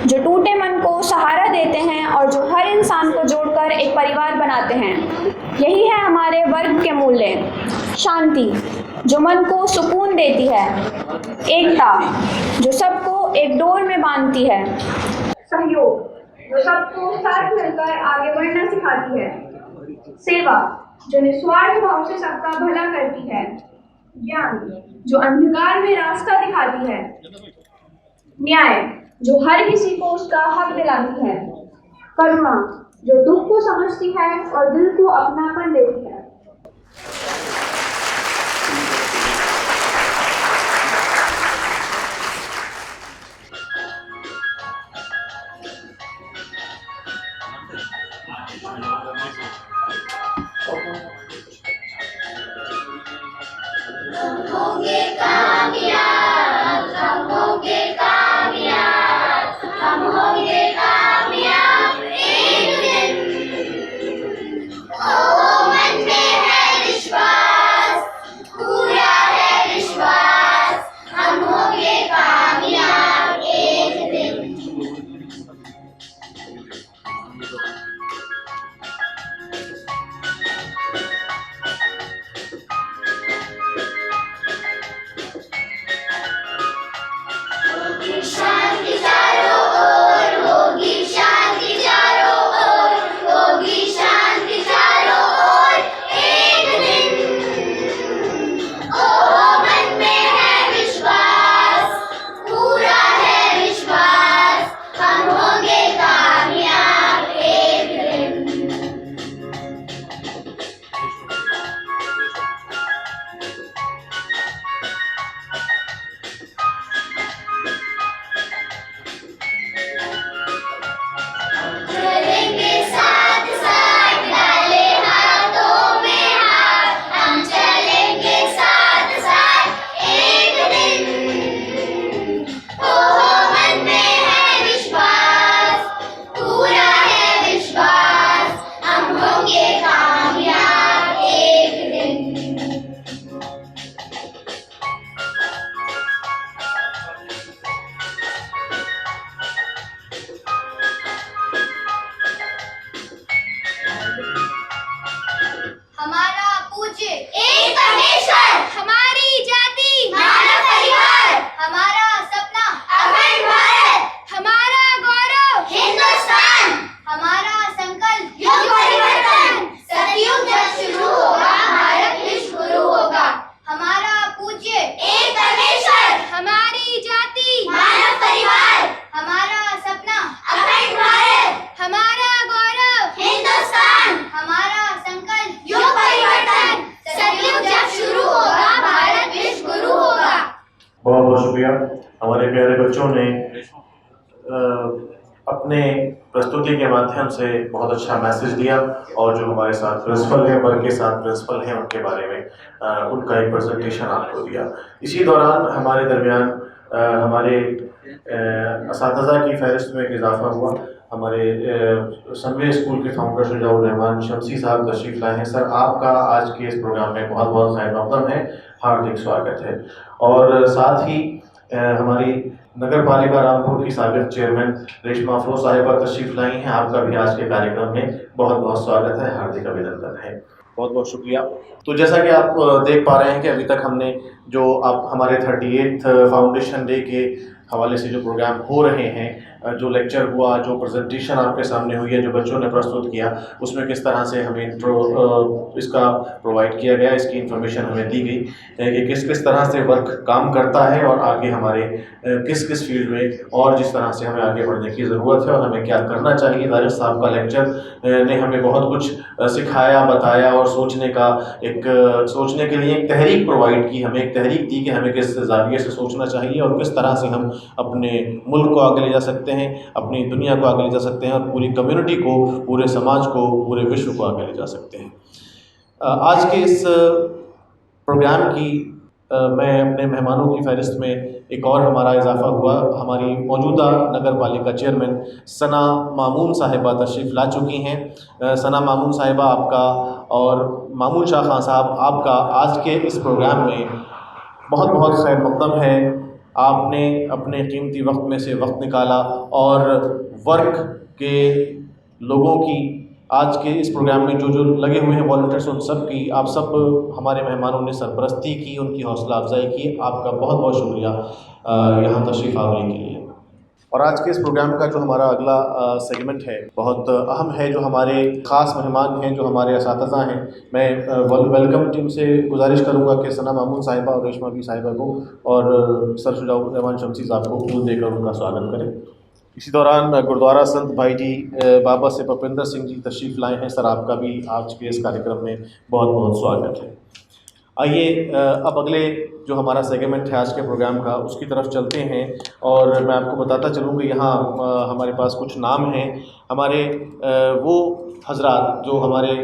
जो टूटे मन को सहारा देते हैं और जो हर इंसान को जोड़कर एक परिवार बनाते हैं। यही है हमारे वर्ग के मूल्य। शांति, जो मन को सुकून देती है। एकता, जो सबको एक डोर में बांधती है। सहयोग, जो सबको साथ मिलकर आगे बढ़ना सिखाती है। सेवा, जो निस्वार्थ भाव से सबका भला करती है। ज्ञान, जो अंधकार में रास्ता दिखाती है। न्याय, जो हर किसी को उसका हक दिलाती है। करुणा, जो दुख को समझती है और दिल को अपनापन देती है। हम होंगे कामयाब, हम होंगे कामयाब। बच्चों ने अपने प्रस्तुति के माध्यम से बहुत अच्छा मैसेज दिया, और जो हमारे साथ प्रिंसिपल हैं, वर्ग के साथ प्रिंसिपल हैं, उनके बारे में उनका एक प्रेजेंटेशन आपको दिया। इसी दौरान हमारे दरमियान हमारे असातिज़ा की फहरिस्त में इजाफा हुआ। हमारे सनवे स्कूल के फाउंडर शुजाउर रहमान शमसी साहब तशरीफ़ लाए हैं। सर, आपका आज के इस प्रोग्राम में बहुत बहुत खैर मक़दम है, हार्दिक स्वागत है। और साथ ही हमारी नगर पालिका रामपुर की साबिक़ चेयरमैन रेशमा अफरोज़ साहिबा तशरीफ़ लाई हैं। आपका भी आज के कार्यक्रम में बहुत बहुत स्वागत है, हार्दिक अभिनंदन है। बहुत बहुत शुक्रिया। तो जैसा कि आप देख पा रहे हैं कि अभी तक हमने जो आप हमारे 38th फाउंडेशन डे के हवाले से जो प्रोग्राम हो रहे हैं, जो लेक्चर हुआ, जो प्रेजेंटेशन आपके सामने हुई है, जो बच्चों ने प्रस्तुत किया, उसमें किस तरह से हमें इसका प्रोवाइड किया गया, इसकी इन्फॉर्मेशन हमें दी गई कि किस किस तरह से वर्क काम करता है और आगे हमारे किस किस फील्ड में और जिस तरह से हमें आगे बढ़ने की ज़रूरत है और हमें क्या करना चाहिए। वारिस साहब का लेक्चर ने हमें बहुत कुछ सिखाया, बताया और सोचने के लिए एक तहरीक प्रोवाइड की, हमें एक तहरीक दी कि हमें किस ज़ाविये से सोचना चाहिए और किस तरह से हम अपने मुल्क को आगे ले जा सकते हैं, अपनी दुनिया को आगे ले जा सकते हैं और पूरी कम्युनिटी को, पूरे समाज को, पूरे विश्व को आगे ले जा सकते हैं। आज के इस प्रोग्राम की मैं अपने मेहमानों की फहरिस्त में एक और हमारा इजाफ़ा हुआ। हमारी मौजूदा नगर पालिका चेयरमैन सना मामून साहिबा तशरीफ़ ला चुकी हैं। सना मामून साहिबा आपका और मामून शाह खान साहब आपका आज के इस प्रोग्राम में बहुत बहुत खैर मक़दम है। आपने अपने कीमती वक्त में से वक्त निकाला और वर्क के लोगों की आज के इस प्रोग्राम में जो लगे हुए हैं वॉलंटियर्स, उन सब की, आप सब हमारे मेहमानों ने सरपरस्ती की, उनकी हौसला अफजाई की। आपका बहुत बहुत शुक्रिया यहाँ तशरीफ़ आवरी के लिए। और आज के इस प्रोग्राम का जो हमारा अगला सेगमेंट है बहुत अहम है। जो हमारे ख़ास मेहमान हैं, जो हमारे असातिज़ा हैं, मैं वेलकम टीम से गुजारिश करूंगा कि सना मामून साहिबा और रेशमा बी साहिबा को और सर शुजाउर रहमान शमसी साहब को फूल देकर उनका स्वागत करें। इसी दौरान गुरुद्वारा संत भाई जी बाबा से भूपिंदर सिंह जी तशरीफ़ लाए हैं। सर, आपका भी आज के इस कार्यक्रम में बहुत बहुत स्वागत है। आइए अब अगले जो हमारा सेगमेंट है आज के प्रोग्राम का, उसकी तरफ चलते हैं और मैं आपको बताता चलूँ कि यहाँ हमारे पास कुछ नाम हैं हमारे वो हजरात जो हमारे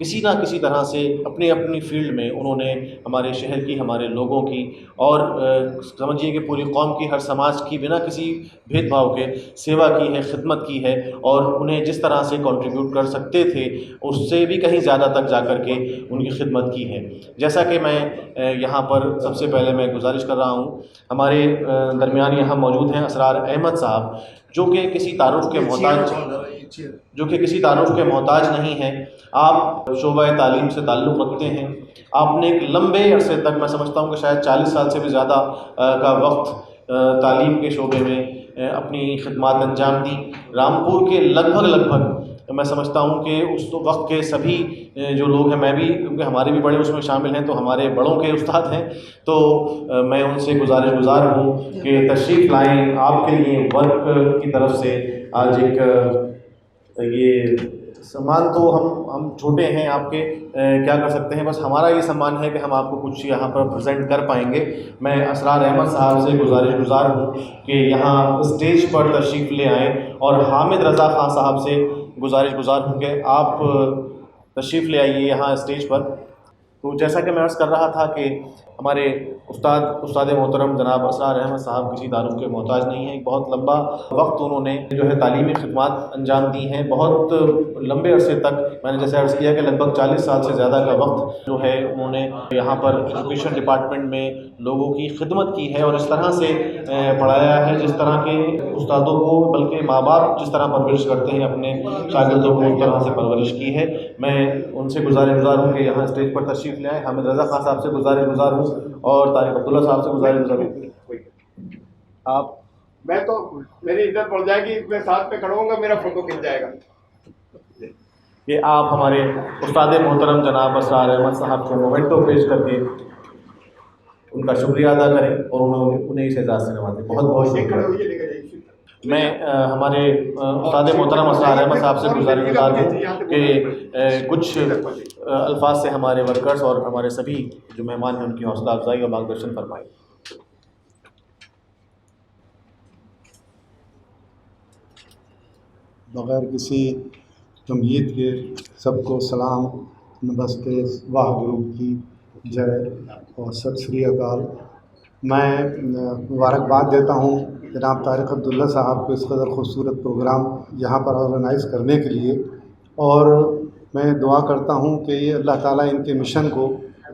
किसी ना किसी तरह से अपनी अपनी फील्ड में उन्होंने हमारे शहर की, हमारे लोगों की और समझिए कि पूरी कौम की, हर समाज की बिना किसी भेदभाव के सेवा की है, खिदमत की है और उन्हें जिस तरह से कंट्रीब्यूट कर सकते थे उससे भी कहीं ज़्यादा तक जा कर के उनकी खिदमत की है। जैसा कि मैं यहाँ पर सबसे पहले मैं गुजारिश कर रहा हूँ, हमारे दरमियान यहाँ मौजूद हैं असरार अहमद साहब, जो कि किसी तारुफ के मोहताज नहीं हैं। आप शोबा तालीम से ताल्लुक़ रखते हैं। आपने एक लंबे अरसे तक, मैं समझता हूँ कि शायद 40 साल से भी ज़्यादा का वक्त तालीम के शोबे में अपनी खिदमत अंजाम दी। रामपुर के लगभग मैं समझता हूँ कि उस वक्त के सभी जो लोग हैं, मैं भी, क्योंकि हमारे भी बड़े उसमें शामिल हैं, तो हमारे बड़ों के उस्ताद हैं, तो मैं उनसे गुज़ार हूँ कि तशरीफ़ लाएँ। आपके लिए वर्क की तरफ से आज एक ये सम्मान, तो हम छोटे हैं आपके, क्या कर सकते हैं, बस हमारा ये सम्मान है कि हम आपको कुछ यहाँ पर प्रेजेंट कर पाएंगे। मैं असरार अहमद साहब से गुज़ार हूँ कि यहाँ स्टेज पर तशरीफ़ ले आएँ और हामिद रज़ा ख़ान साहब से गुज़ार हूँ कि आप तशरीफ़ ले आइए यहाँ स्टेज पर। तो जैसा कि मैं अर्ज़ कर रहा था कि हमारे उस्ताद मोहतरम जनाब असरार अहमद साहब किसी दारू के मोहताज नहीं हैं। बहुत लंबा वक्त उन्होंने जो है तालीमी खिदमत अंजाम दी हैं। बहुत लंबे अरसे तक, मैंने जैसे अर्ज़ किया कि लगभग 40 साल से ज़्यादा का वक्त जो है उन्होंने यहाँ पर एजुकेशन डिपार्टमेंट में लोगों की खिदमत की है और इस तरह से पढ़ाया है जिस तरह के उस्तादों को, बल्कि माँ बाप जिस तरह परवरिश करते हैं अपने शागिर्दों को, उस तरह से परवरिश की है। मैं उनसे गुज़ार हूँ कि यहाँ स्टेज पर तशरीफ़ ले आएँ। हामिद रज़ा खान साहब से गुज़ार हूँ और तारिक अब्दुल्ला साहब से गुज़ार आप। मैं तो, मेरी इज्जत बढ़ जाएगी, मैं साथ में खड़ा होऊंगा, मेरा फोटो खिंच जाएगा। कि आप हमारे उस्ताद मोहतरम जनाब असरार अहमद साहब को मोमेंटो पेश करके उनका शुक्रिया अदा करें और उन्हें इस एजाज़ से नवाजें। बहुत बहुत शुक्रिया। मैं हमारे उस्ताद मोहतरम असरार अहमद साहब से गुज़ार हूँ कि कुछ अल्फाज से हमारे वर्कर्स और हमारे सभी जो मेहमान हैं उनकी हौसला अफजाई और मार्गदर्शन फरमाएं। बग़ैर किसी तमहीद के सबको सलाम, नमस्ते, वाहगुरु की जय और सत श्री अकाल। मैं मुबारकबाद देता हूँ जनाब तारिक अब्दुल्ला साहब को इस कदर ख़ूबसूरत प्रोग्राम यहाँ पर ऑर्गेनाइज़ करने के लिए, और मैं दुआ करता हूँ कि ये अल्लाह ताला इनके मिशन को,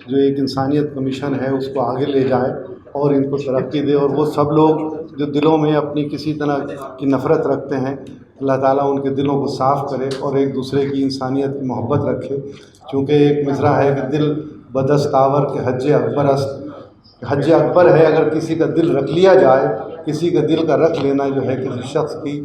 जो एक इंसानियत का मिशन है, उसको आगे ले जाए और इनको तरक्की दे। और वो सब लोग जो दिलों में अपनी किसी तरह की नफ़रत रखते हैं, अल्लाह ताला उनके दिलों को साफ़ करे और एक दूसरे की इंसानियत की मोहब्बत रखे। क्योंकि एक मिसरा है कि दिल बदस्तावर के हज अकबर अस्त, हज अकबर है अगर किसी का दिल रख लिया जाए, किसी का दिल का रख लेना जो है किसी शख्स की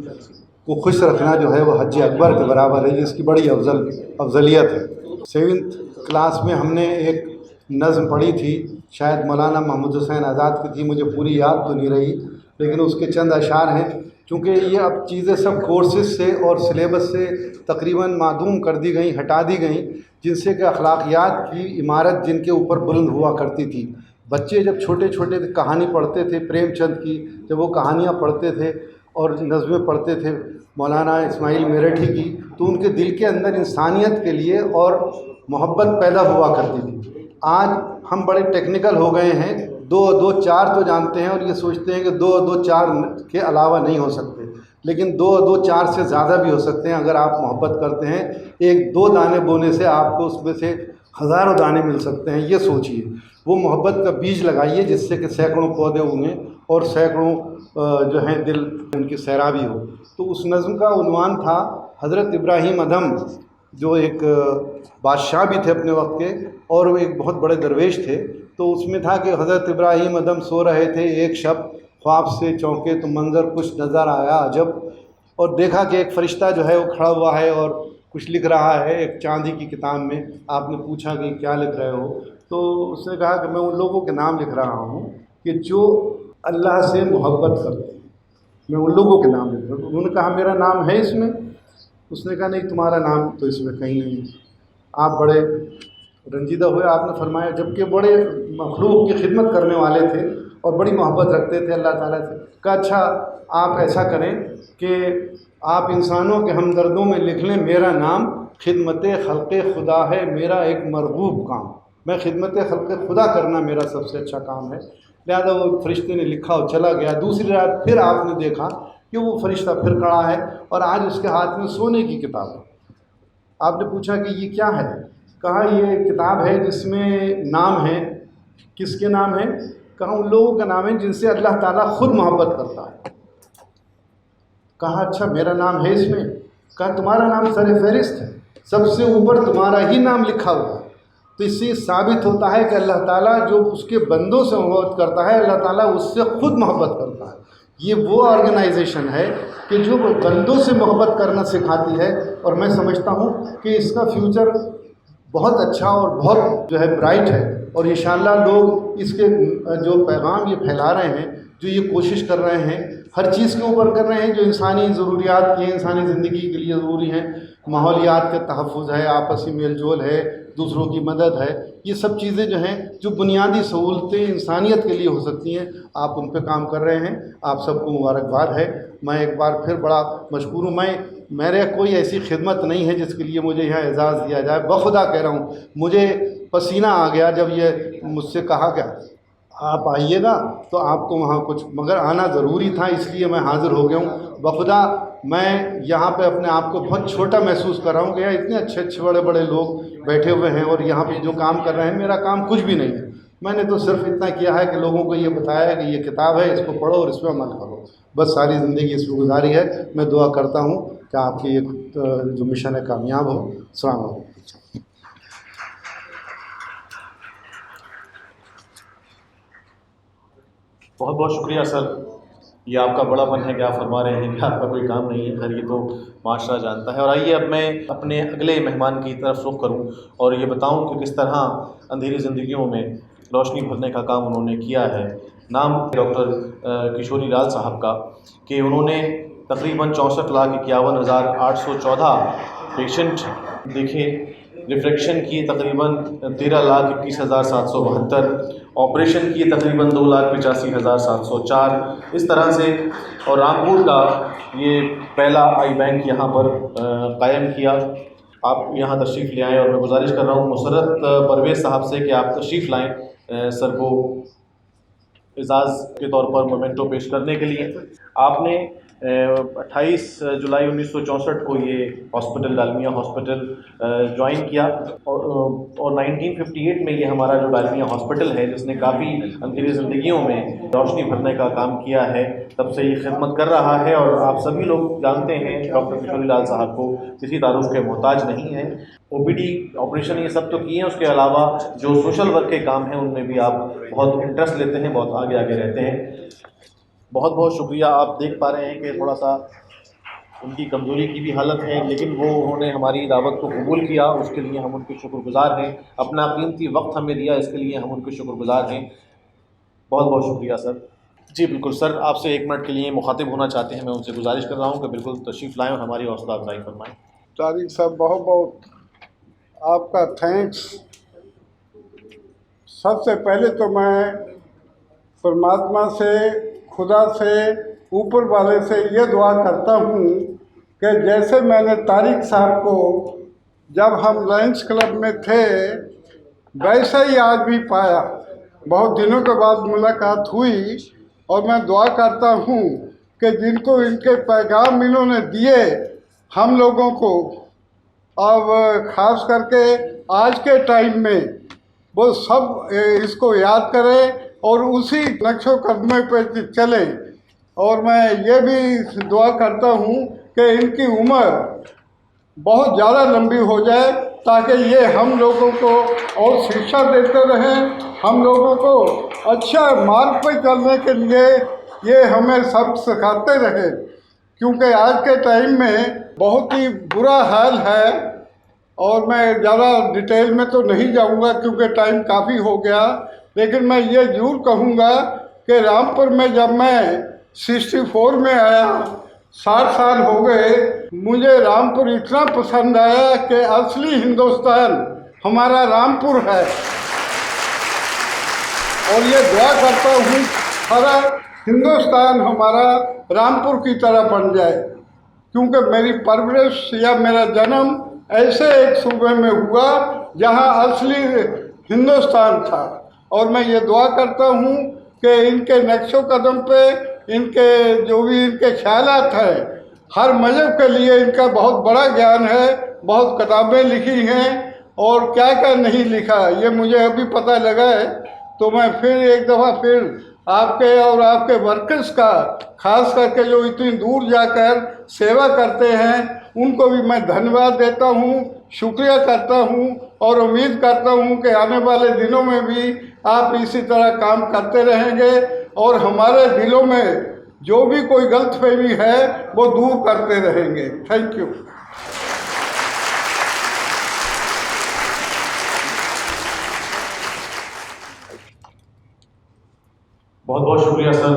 को खुश रखना जो है वो हज अकबर के बराबर है, जिसकी बड़ी अफजलियत है। 7th क्लास में हमने एक नज़्म पढ़ी थी, शायद मौलाना महमूद हुसैन आज़ाद की थी, मुझे पूरी याद तो नहीं रही, लेकिन उसके चंद अशार हैं। क्योंकि ये अब चीज़ें सब कोर्सेज से और सिलेबस से तकरीबन मादूम कर दी गई, हटा दी गई, जिनसे कि अखलाकियात की इमारत जिनके ऊपर बुलंद हुआ करती थी। बच्चे जब छोटे छोटे कहानी पढ़ते थे प्रेमचंद की, जब वो कहानियाँ पढ़ते थे और नज़्में पढ़ते थे मौलाना इस्माइल मेरठी की, तो उनके दिल के अंदर इंसानियत के लिए और मोहब्बत पैदा हुआ करती थी। आज हम बड़े टेक्निकल हो गए हैं, 2-2-4 तो जानते हैं और ये सोचते हैं कि 2-2-4 के अलावा नहीं हो सकते, लेकिन 2-2-4 से ज़्यादा भी हो सकते हैं अगर आप मोहब्बत करते हैं। 1-2 दाने बोने से आपको उसमें से हज़ारों दाने मिल सकते हैं। ये सोचिए, वो मोहब्बत का बीज लगाइए जिससे कि सैकड़ों पौधे उगें और सैकड़ों जो हैं दिल उनकी सैराबी हो। तो उस नज़्म का उन्वान था हज़रत इब्राहीम अदम, जो एक बादशाह भी थे अपने वक्त के और वो एक बहुत बड़े दरवेश थे। तो उसमें था कि हज़रत इब्राहीम अदम सो रहे थे, एक शब ख्वाब से चौंके तो मंज़र कुछ नज़र आया अजब, और देखा कि एक फ़रिश्ता जो है वो खड़ा हुआ है और कुछ लिख रहा है एक चांदी की किताब में। आपने पूछा कि क्या लिख रहे हो, तो उसने कहा कि मैं उन लोगों के नाम लिख रहा हूँ कि जो अल्लाह से मोहब्बत करते हैं, मैं उन लोगों के नाम लिख रहा हूँ। उन्होंने कहा मेरा नाम है इसमें? उसने कहा नहीं, तुम्हारा नाम तो इसमें कहीं नहीं है। आप बड़े रंजीदा हुए, आपने फरमाया, जबकि बड़े मखलूक की खिदमत करने वाले थे और बड़ी मोहब्बत रखते थे अल्लाह ताला से। कहा अच्छा आप ऐसा करें कि आप इंसानों के हमदर्दों में लिख लें मेरा नाम खिदमत खल्क़े खुदा है मेरा एक मरगूब काम। मैं खिदमत खल्क़े खुदा करना मेरा सबसे अच्छा काम है। लिहाजा वो फरिश्ते ने लिखा और चला गया। दूसरी रात फिर आपने देखा कि वो फरिश्ता फिर खड़ा है और आज उसके हाथ में सोने की किताब है। आपने पूछा कि ये क्या है? कहा ये किताब है जिसमें नाम है। किसके नाम है? कहा उन लोगों का नाम है जिनसे अल्लाह ताला खुद मोहब्बत करता है। कहा अच्छा मेरा नाम है इसमें? कहा तुम्हारा नाम सर फहरिस्त है, सबसे ऊपर तुम्हारा ही नाम लिखा हुआ है। तो इससे साबित होता है कि अल्लाह ताला जो उसके बंदों से मोहब्बत करता है, अल्लाह ताला उससे खुद मोहब्बत करता है। ये वो ऑर्गेनाइजेशन है कि जो बंदों से मोहब्बत करना सिखाती है, और मैं समझता हूँ कि इसका फ्यूचर बहुत अच्छा और बहुत जो है ब्राइट है। और इंशाअल्लाह लोग इसके जो पैगाम ये फैला रहे हैं, जो ये कोशिश कर रहे हैं, हर चीज़ के ऊपर कर रहे हैं जो इंसानी ज़रूरियात की, इंसानी ज़िंदगी के लिए ज़रूरी हैं। माहौलियात का तहफ़्फ़ुज़ है, आपसी मेल जोल है, दूसरों की मदद है, ये सब चीज़ें जो हैं जो बुनियादी सहूलतें इंसानियत के लिए हो सकती हैं, आप उन पे काम कर रहे हैं। आप सबको मुबारकबाद है। मैं एक बार फिर बड़ा मशकूर हूँ। मेरे कोई ऐसी खिदमत नहीं है जिसके लिए मुझे यहाँ एजाज़ दिया जाए। बखुदा कह रहा हूँ, मुझे पसीना आ गया जब ये मुझसे कहा गया आप आइएगा तो आपको वहाँ कुछ, मगर आना ज़रूरी था इसलिए मैं हाज़िर हो गया हूँ। बखुदा मैं यहाँ पे अपने आप को बहुत छोटा महसूस कर रहा हूँ कि यार इतने अच्छे अच्छे बड़े बड़े लोग बैठे हुए हैं और यहाँ पे जो काम कर रहे हैं, मेरा काम कुछ भी नहीं है। मैंने तो सिर्फ इतना किया है कि लोगों को ये बताया है कि ये किताब है, इसको पढ़ो और इसमें अमल करो। बस सारी ज़िंदगी इसमें गुजारी है। मैं दुआ करता हूँ कि आपकी ये जो मिशन है कामयाब हो। अस्सलाम वालेकुम। बहुत बहुत शुक्रिया सर। ये आपका बड़ापन है कि आप फरमा रहे हैं कि आपका कोई काम नहीं है, खैर ये तो माशरा जानता है। और आइए अब मैं अपने अगले मेहमान की तरफ रुख करूं और ये बताऊं कि किस तरह अंधेरी ज़िंदगियों में रोशनी भरने का काम उन्होंने किया है। नाम डॉक्टर किशोरी लाल साहब का, कि उन्होंने तकरीबन 64,51,814 पेशेंट देखे, रिफ्रैक्शन किए तकरीबन 13,21,772, ऑपरेशन किए तकरीबन 2,85,704। इस तरह से और रामपुर का ये पहला आई बैंक यहाँ पर कायम किया। आप यहाँ तशरीफ़ ले आएँ और मैं गुजारिश कर रहा हूँ मुसर्रत परवेज़ साहब से कि आप तशरीफ़ लाएँ सर को एजाज़ के तौर पर मोमेंटो पेश करने के लिए। आपने 28 जुलाई 1964 को ये हॉस्पिटल डालमिया हॉस्पिटल ज्वाइन किया और 1958 में ये हमारा जो डालमिया हॉस्पिटल है जिसने काफ़ी अंधेरी ज़िंदगियों में रोशनी भरने का काम किया है, तब से ये खिदमत कर रहा है। और आप सभी लोग जानते हैं डॉक्टर किशोरी लाल साहब को किसी तारुफ के मोहताज नहीं है। OPD ऑपरेशन ये सब तो किए हैं, उसके अलावा जो सोशल वर्क के काम हैं उनमें भी आप बहुत इंटरेस्ट लेते हैं, बहुत आगे आगे रहते हैं। बहुत बहुत शुक्रिया। आप देख पा रहे हैं कि थोड़ा सा उनकी कमज़ोरी की भी हालत है, लेकिन वो उन्होंने हमारी दावत को कबूल किया, उसके लिए हम उनके शुक्रगुज़ार हैं। अपना कीमती वक्त हमें दिया, इसके लिए हम उनके शुक्रगुज़ार हैं। बहुत बहुत शुक्रिया सर। जी बिल्कुल सर, आपसे 1 मिनट के लिए मुखातिब होना चाहते हैं। मैं उनसे गुजारिश कर रहा हूँ कि बिल्कुल तशरीफ़ लाएँ और हमारी हौसला अफजाई फरमाएँ। तारिक साहब, बहुत बहुत आपका थैंक्स। सबसे पहले तो मैं परमात्मा से, खुदा से, ऊपर वाले से ये दुआ करता हूँ कि जैसे मैंने तारिक साहब को जब हम लायंस क्लब में थे वैसे ही आज भी पाया। बहुत दिनों के बाद मुलाकात हुई और मैं दुआ करता हूँ कि जिनको इनके पैगाम इन्होंने दिए हम लोगों को, अब ख़ास करके आज के टाइम में वो सब इसको याद करें और उसी नक्शो कदमे पे चले। और मैं ये भी दुआ करता हूँ कि इनकी उम्र बहुत ज़्यादा लंबी हो जाए ताकि ये हम लोगों को और शिक्षा देते रहें, हम लोगों को अच्छा मार्ग पर चलने के लिए ये हमें सब सिखाते रहे, क्योंकि आज के टाइम में बहुत ही बुरा हाल है। और मैं ज़्यादा डिटेल में तो नहीं जाऊंगा क्योंकि टाइम काफ़ी हो गया, लेकिन मैं ये ज़रूर कहूँगा कि रामपुर में जब मैं 64 में आया, 60 साल हो गए, मुझे रामपुर इतना पसंद आया कि असली हिंदुस्तान हमारा रामपुर है। और ये दुआ करता हूँ सारा हिंदुस्तान हमारा रामपुर की तरह बन जाए, क्योंकि मेरी परवरिश या मेरा जन्म ऐसे एक सूबे में हुआ जहाँ असली हिंदुस्तान था। और मैं ये दुआ करता हूँ कि इनके नक्शो कदम पे इनके जो भी इनके ख्यालात हैं, हर मज़हब के लिए इनका बहुत बड़ा ज्ञान है, बहुत किताबें लिखी हैं और क्या क्या नहीं लिखा ये मुझे अभी पता लगा है। तो मैं फिर एक दफ़ा फिर आपके और आपके वर्कर्स का, खास करके जो इतनी दूर जाकर सेवा करते हैं, उनको भी मैं धन्यवाद देता हूँ, शुक्रिया करता हूँ और उम्मीद करता हूँ कि आने वाले दिनों में भी आप इसी तरह काम करते रहेंगे और हमारे दिलों में जो भी कोई गलतफहमी है वो दूर करते रहेंगे। Thank you. बहुत बहुत शुक्रिया सर,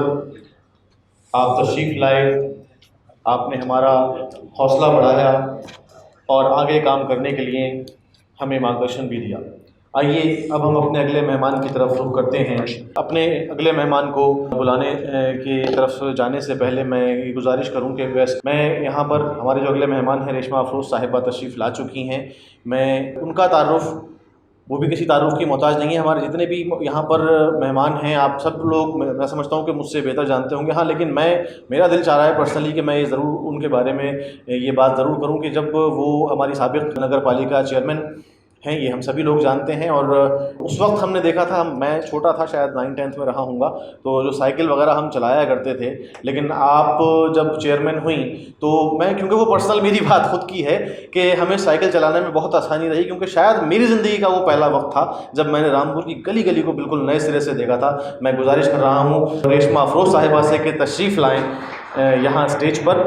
आप तशरीफ़ लाए, आपने हमारा हौसला बढ़ाया और आगे काम करने के लिए हमें मार्गदर्शन भी दिया। आइए अब हम अपने अगले मेहमान की तरफ रुख करते हैं। अपने अगले मेहमान को बुलाने की तरफ जाने से पहले मैं ये गुजारिश करूं कि वैसे मैं यहाँ पर हमारे जो अगले मेहमान हैं रेशमा अफरोज़ साहिबा तशरीफ़ ला चुकी हैं। मैं उनका तारुफ़, वो भी किसी तारुफ़ की मोहताज नहीं है। हमारे जितने भी यहाँ पर मेहमान हैं आप सब लोग मैं समझता हूँ कि मुझसे बेहतर जानते होंगे। हाँ, लेकिन मेरा दिल चाह रहा है पर्सनली कि मैं ये ज़रूर उनके बारे में ये बात ज़रूर करूँ कि जब वो हमारी साबिक़ नगर पालिका चेयरमैन हैं, ये हम सभी लोग जानते हैं। और उस वक्त हमने देखा था, मैं छोटा था, शायद 9th-10th में रहा हूँगा, तो जो साइकिल वगैरह हम चलाया करते थे। लेकिन आप जब चेयरमैन हुई तो मैं, क्योंकि वो पर्सनल मेरी बात खुद की है कि हमें साइकिल चलाने में बहुत आसानी रही, क्योंकि शायद मेरी ज़िंदगी का वो पहला वक्त था जब मैंने रामपुर की गली गली को बिल्कुल नए सिरे से देखा था। मैं गुजारिश कर रहा हूँ रेशमा अफरोज़ साहिबा से कि तशरीफ़ लाएँ यहाँ स्टेज पर,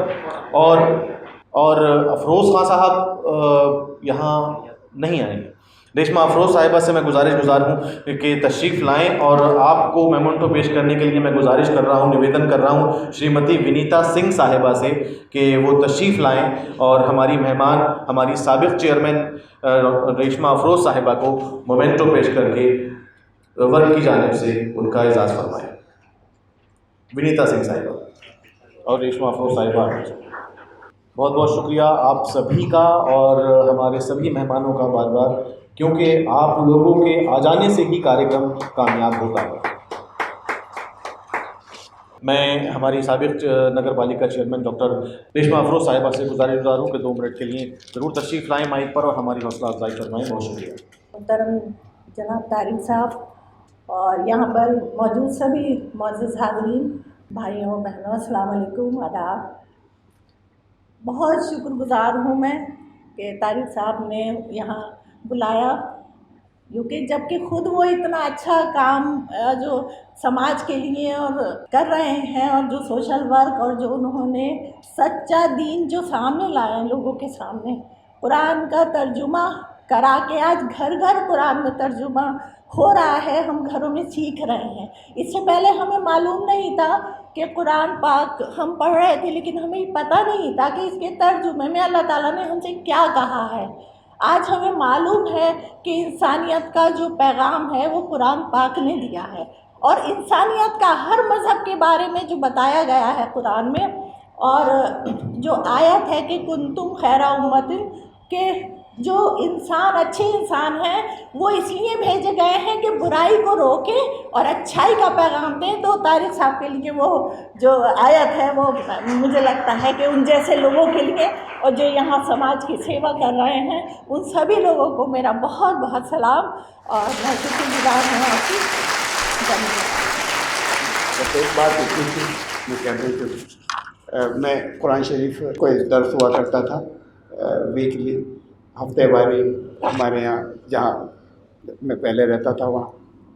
और अफरोज़ खां साहब यहाँ नहीं आएंगे। रेशमा अफरोज़ साहिबा से मैं गुजार हूँ कि तशरीफ़ लाएं और आपको मेमोंटो पेश करने के लिए मैं गुजारिश कर रहा हूँ, निवेदन कर रहा हूँ श्रीमती विनीता सिंह साहिबा से कि वो तशरीफ़ लाएं और हमारी मेहमान, हमारी साबिक़ चेयरमैन रेशमा अफरोज़ साहिबा को मोमेंटो पेश करके वर्क की जानिब से उनका एजाज़ फरमाएं। विनीता सिंह साहिबा। और रेशमा अफरोज़ साहिबा, बहुत बहुत शुक्रिया आप सभी का और हमारे सभी मेहमानों का बार बार, क्योंकि आप लोगों के आ जाने से ही कार्यक्रम कामयाब होता है। मैं हमारी साबिक नगर पालिका चेयरमैन डॉक्टर रेशमा अफरोज़ साहिबा से गुजारिश हूँ कि 2 मिनट के लिए ज़रूर तशरीफ़ लाएँ माइक पर और हमारी हौसला अफजाई फरमाएँ। बहुत शुक्रिया। मोहतरम जनाब तारिक साहब और यहाँ पर मौजूद सभी मुअज़्ज़िज़ हाज़रीन, भाइयों बहनों, अस्सलाम वालेकुम, आदाब। बहुत शुक्रगुज़ार हूँ मैं कि तारिक साहब ने यहाँ बुलाया, क्योंकि जबकि ख़ुद वो इतना अच्छा काम जो समाज के लिए और कर रहे हैं, और जो सोशल वर्क और जो उन्होंने सच्चा दीन जो सामने लाया है लोगों के सामने, कुरान का तर्जुमा करा के आज घर घर कुरान में तर्जुमा हो रहा है, हम घरों में सीख रहे हैं। इससे पहले हमें मालूम नहीं था कि कुरान पाक हम पढ़ रहे थे, लेकिन हमें पता नहीं था कि इसके तर्जुमे में अल्लाह ताला ने हमसे क्या कहा है। आज हमें मालूम है कि इंसानियत का जो पैगाम है वो कुरान पाक ने दिया है, और इंसानियत का हर मज़हब के बारे में जो बताया गया है कुरान में, और जो आयत है कि कुंतुम खैरा उम्मतिन, के जो इंसान अच्छे इंसान हैं वो इसलिए भेजे गए हैं कि बुराई को रोके और अच्छाई का पैगाम दें। तो तारिक साहब के लिए वो जो आयत है वो मुझे लगता है कि उन जैसे लोगों के लिए, और जो यहाँ समाज की सेवा कर रहे हैं, उन सभी लोगों को मेरा बहुत बहुत सलाम, और मैं शुक्रगुज़ार हूँ आपकी। एक बात इतनी थी जो कहते मैं कुरान शरीफ को दर्स हुआ करता था वीकली, हफ्तेवारी, हमारे यहाँ जहाँ मैं पहले रहता था वहाँ,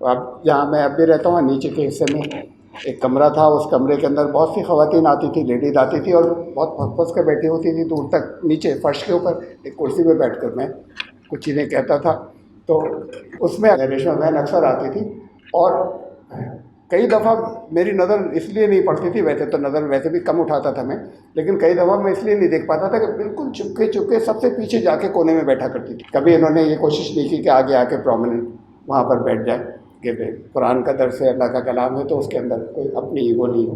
अब जहाँ मैं अब भी रहता हूँ नीचे के हिस्से में एक कमरा था। उस कमरे के अंदर बहुत सी ख़वातीन आती थी, लेडीज़ आती थी, और बहुत फंस कर बैठी होती थी दूर तक नीचे फर्श के ऊपर एक कुर्सी पे बैठकर मैं कुछ चीज़ें कहता था। तो उसमें रेशमा बहन अक्सर आती थी, और कई दफ़ा मेरी नज़र इसलिए नहीं पड़ती थी, वैसे तो नज़र वैसे भी कम उठाता था मैं, लेकिन कई दफ़ा मैं इसलिए नहीं देख पाता था कि बिल्कुल चुपके चुपके सबसे पीछे जाके कोने में बैठा करती थी। कभी इन्होंने ये कोशिश नहीं की कि आगे आके प्रोमिनेंट वहाँ पर बैठ जाए कि कुरान का दर्स है, अल्लाह का कलाम है, तो उसके अंदर कोई अपनी ईगो नहीं हो।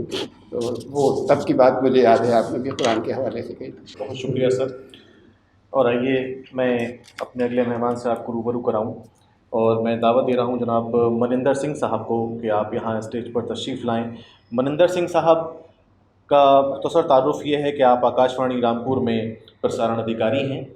तो वो तब की बात मुझे याद है, आपने भी कुरान के हवाले से कही। बहुत शुक्रिया सर। और आइए मैं अपने अगले मेहमान से आपको रूबरू कराऊँ, और मैं दावत दे रहा हूं जनाब मनिंदर सिंह साहब को कि आप यहां स्टेज पर तशरीफ़ लाएं। मनिंदर सिंह साहब का मुख्तसर तारुफ ये है कि आप आकाशवाणी रामपुर में प्रसारण अधिकारी हैं,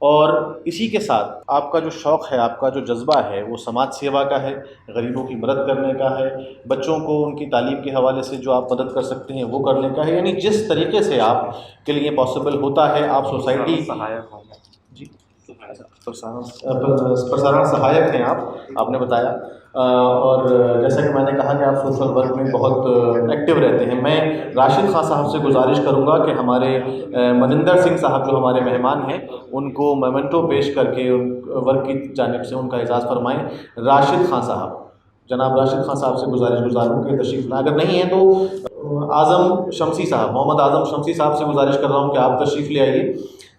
और इसी के साथ आपका जो शौक़ है, आपका जो जज्बा है वो समाज सेवा का है, गरीबों की मदद करने का है, बच्चों को उनकी तालीम के हवाले से जो आप मदद कर सकते हैं वो करने का है। यानी जिस तरीके से आप के लिए पॉसिबल होता है, आप सोसाइटी जी प्रसारण सहायक हैं आपने बताया, और जैसा कि मैंने कहा कि आप सोशल वर्क में बहुत एक्टिव रहते हैं। मैं राशिद खान साहब से गुजारिश करूंगा कि हमारे मनिंदर सिंह साहब जो हमारे मेहमान हैं उनको मोमेंटो पेश करके वर्क की जानिब से उनका एजाज़ फरमाएं। राशिद खान साहब, जनाब राशिद खान साहब से गुजारिश हूँ कि तशरीफ़ लाएं, अगर नहीं है तो आज़म शमसी साहब, मोहम्मद आज़म शमसी साहब से गुजारिश कर रहा हूँ कि आप तशरीफ़ ले आइए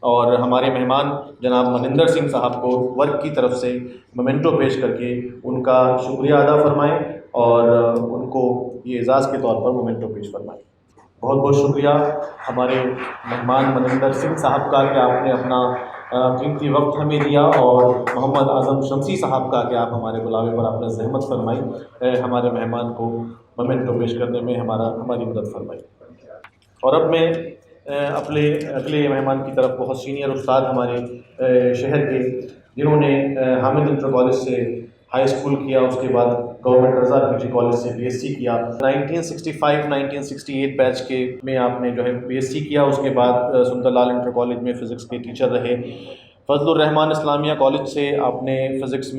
और हमारे मेहमान जनाब मनिंदर सिंह साहब को वर्क की तरफ से मोमेंटो पेश करके उनका शुक्रिया अदा फरमाएं और उनको ये एजाज़ के तौर पर मोमेंटो पेश फरमाएं। बहुत बहुत शुक्रिया हमारे मेहमान मनिंदर सिंह साहब का कि आपने अपना कीमती वक्त हमें दिया, और मोहम्मद आज़म शमसी साहब का कि आप हमारे बुलावे पर आपने जहमत फरमाई, हमारे मेहमान को मोमेंटो पेश करने में हमारी मदद फरमाई। और अब मैं अपने अगले मेहमान की तरफ बहुत सीनियर उस्ताद हमारे शहर के, जिन्होंने हामिद इंटर कॉलेज से हाई स्कूल किया, उसके बाद गवर्नमेंट रज़ा पीजी कॉलेज से बीएससी किया, 1965-1968 बैच के में आपने जो है बीएससी किया, उसके बाद सुंदरलाल इंटर कॉलेज में फ़िज़िक्स के टीचर रहे। फजलुर रहमान इस्लामिया कॉलेज से आपने फ़िज़िक्स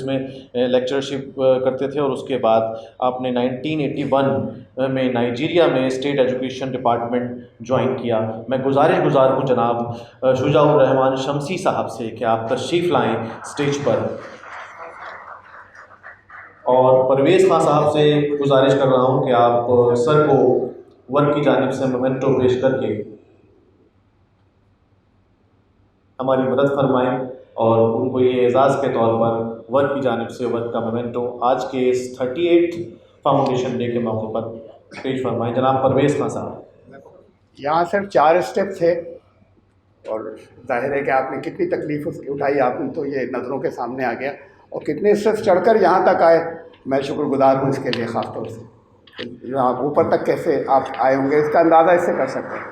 में लेक्चरशिप करते थे, और उसके बाद आपने 1981 में नाइजीरिया में स्टेट एजुकेशन डिपार्टमेंट ज्वाइन किया। मैं गुज़ार हूँ जनाब शुजाउर रहमान शमसी साहब से कि आप तशरीफ़ लाएँ स्टेज पर, और परवेज़ खान साहब से गुजारिश कर रहा हूँ कि आप सर को वर्क की जानिब से मोमेंटो पेश करके हमारी मदद फरमाएं, और उनको ये एजाज़ के तौर पर वर्क की जानिब से वर्क का मोमेंटो आज के इस 38 फाउंडेशन डे के मौके पर पेश फरमाएं। जनाब परवेज़ खान साहब। यहाँ सिर्फ 4 स्टेप थे और जाहिर है कि आपने कितनी तकलीफ उठाई, आपने तो ये नज़रों के सामने आ गया। और कितने स्टेप्स चढ़कर यहाँ तक आए, मैं शुक्रगुजार हूँ इसके लिए ख़ास तौर से। यहाँ ऊपर तक कैसे आप आए होंगे इसका अंदाज़ा इससे कर सकते हैं।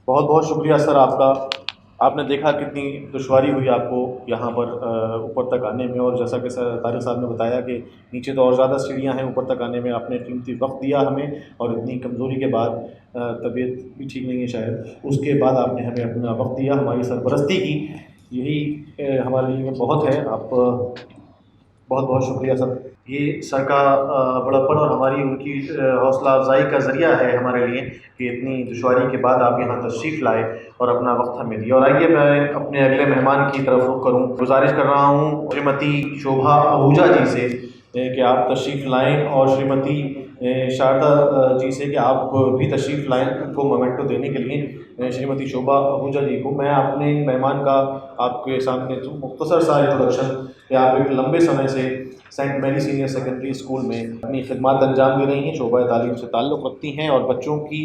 बहुत बहुत शुक्रिया सर आपका। आपने देखा कितनी दुश्वारी हुई आपको यहाँ पर ऊपर तक आने में, और जैसा कि सर तारिक साहब ने बताया कि नीचे तो और ज़्यादा सीढ़ियाँ हैं, ऊपर तक आने में आपने कीमती वक्त दिया हमें, और इतनी कमज़ोरी के बाद तबीयत भी ठीक नहीं है शायद, उसके बाद आपने हमें अपना वक्त दिया, हमारी सरपरस्ती की, यही हमारे लिए बहुत है। आप बहुत बहुत शुक्रिया सर। ये सर का बड़प्पन और हमारी उनकी हौसला अफजाई का ज़रिया है हमारे लिए कि इतनी दुश्वारी के बाद आप यहाँ तशरीफ़ लाए और अपना वक्त हमें दिया। और आइए मैं अपने अगले मेहमान की तरफ रुख करूँ। गुजारिश कर रहा हूँ श्रीमती शोभा आहूजा जी से कि आप तशरीफ़ लाएँ, और श्रीमती शारदा जी से कि आप भी तशरीफ़ लाएँ उनको मोमेंटो देने के लिए। श्रीमती शोभा आहूजा जी को मैं अपने मेहमान का आपके सामने मुख्तसर सा इंट्रोडक्शन कि आप एक लंबे समय से Saint Mary senior secondary school में अपनी खिदमत अंजाम दे रही हैं, शोबा तालीम से ताल्लुक़ रखती हैं और बच्चों की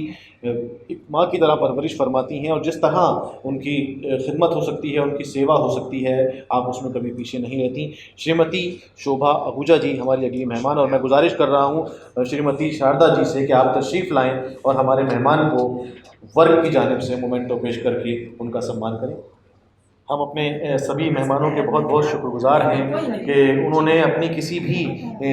एक माँ की तरह परवरिश फरमाती हैं, और जिस तरह उनकी खिदमत हो सकती है, उनकी सेवा हो सकती है, आप उसमें कभी पीछे नहीं रहती। श्रीमती शोभा आहूजा जी हमारी अगली मेहमान, और मैं गुजारिश कर रहा हूँ श्रीमती शारदा जी से कि आप तशरीफ़ लाएँ और हमारे मेहमान को वर्ग की जानिब से मोमेंटो पेश करके उनका सम्मान करें। हम अपने सभी मेहमानों के बहुत बहुत शुक्रगुजार हैं कि उन्होंने अपनी किसी भी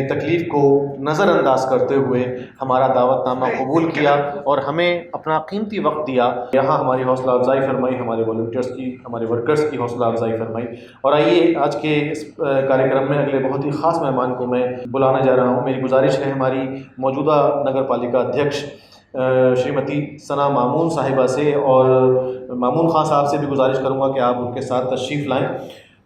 तकलीफ़ को नज़रअंदाज करते हुए हमारा दावतनामा कबूल किया और हमें अपना कीमती वक्त दिया, यहाँ हमारी हौसला अफजाई फरमाई, हमारे वॉलंटियर्स की, हमारे वर्कर्स की हौसला अफजाई फरमाई। और आइए आज के इस कार्यक्रम में अगले बहुत ही ख़ास मेहमान को मैं बुलाने जा रहा हूँ। मेरी गुजारिश है हमारी मौजूदा नगर पालिका अध्यक्ष श्रीमती सना मामून साहिबा से, और मामून खान साहब से भी गुजारिश करूंगा कि आप उनके साथ तशरीफ़ लाएं,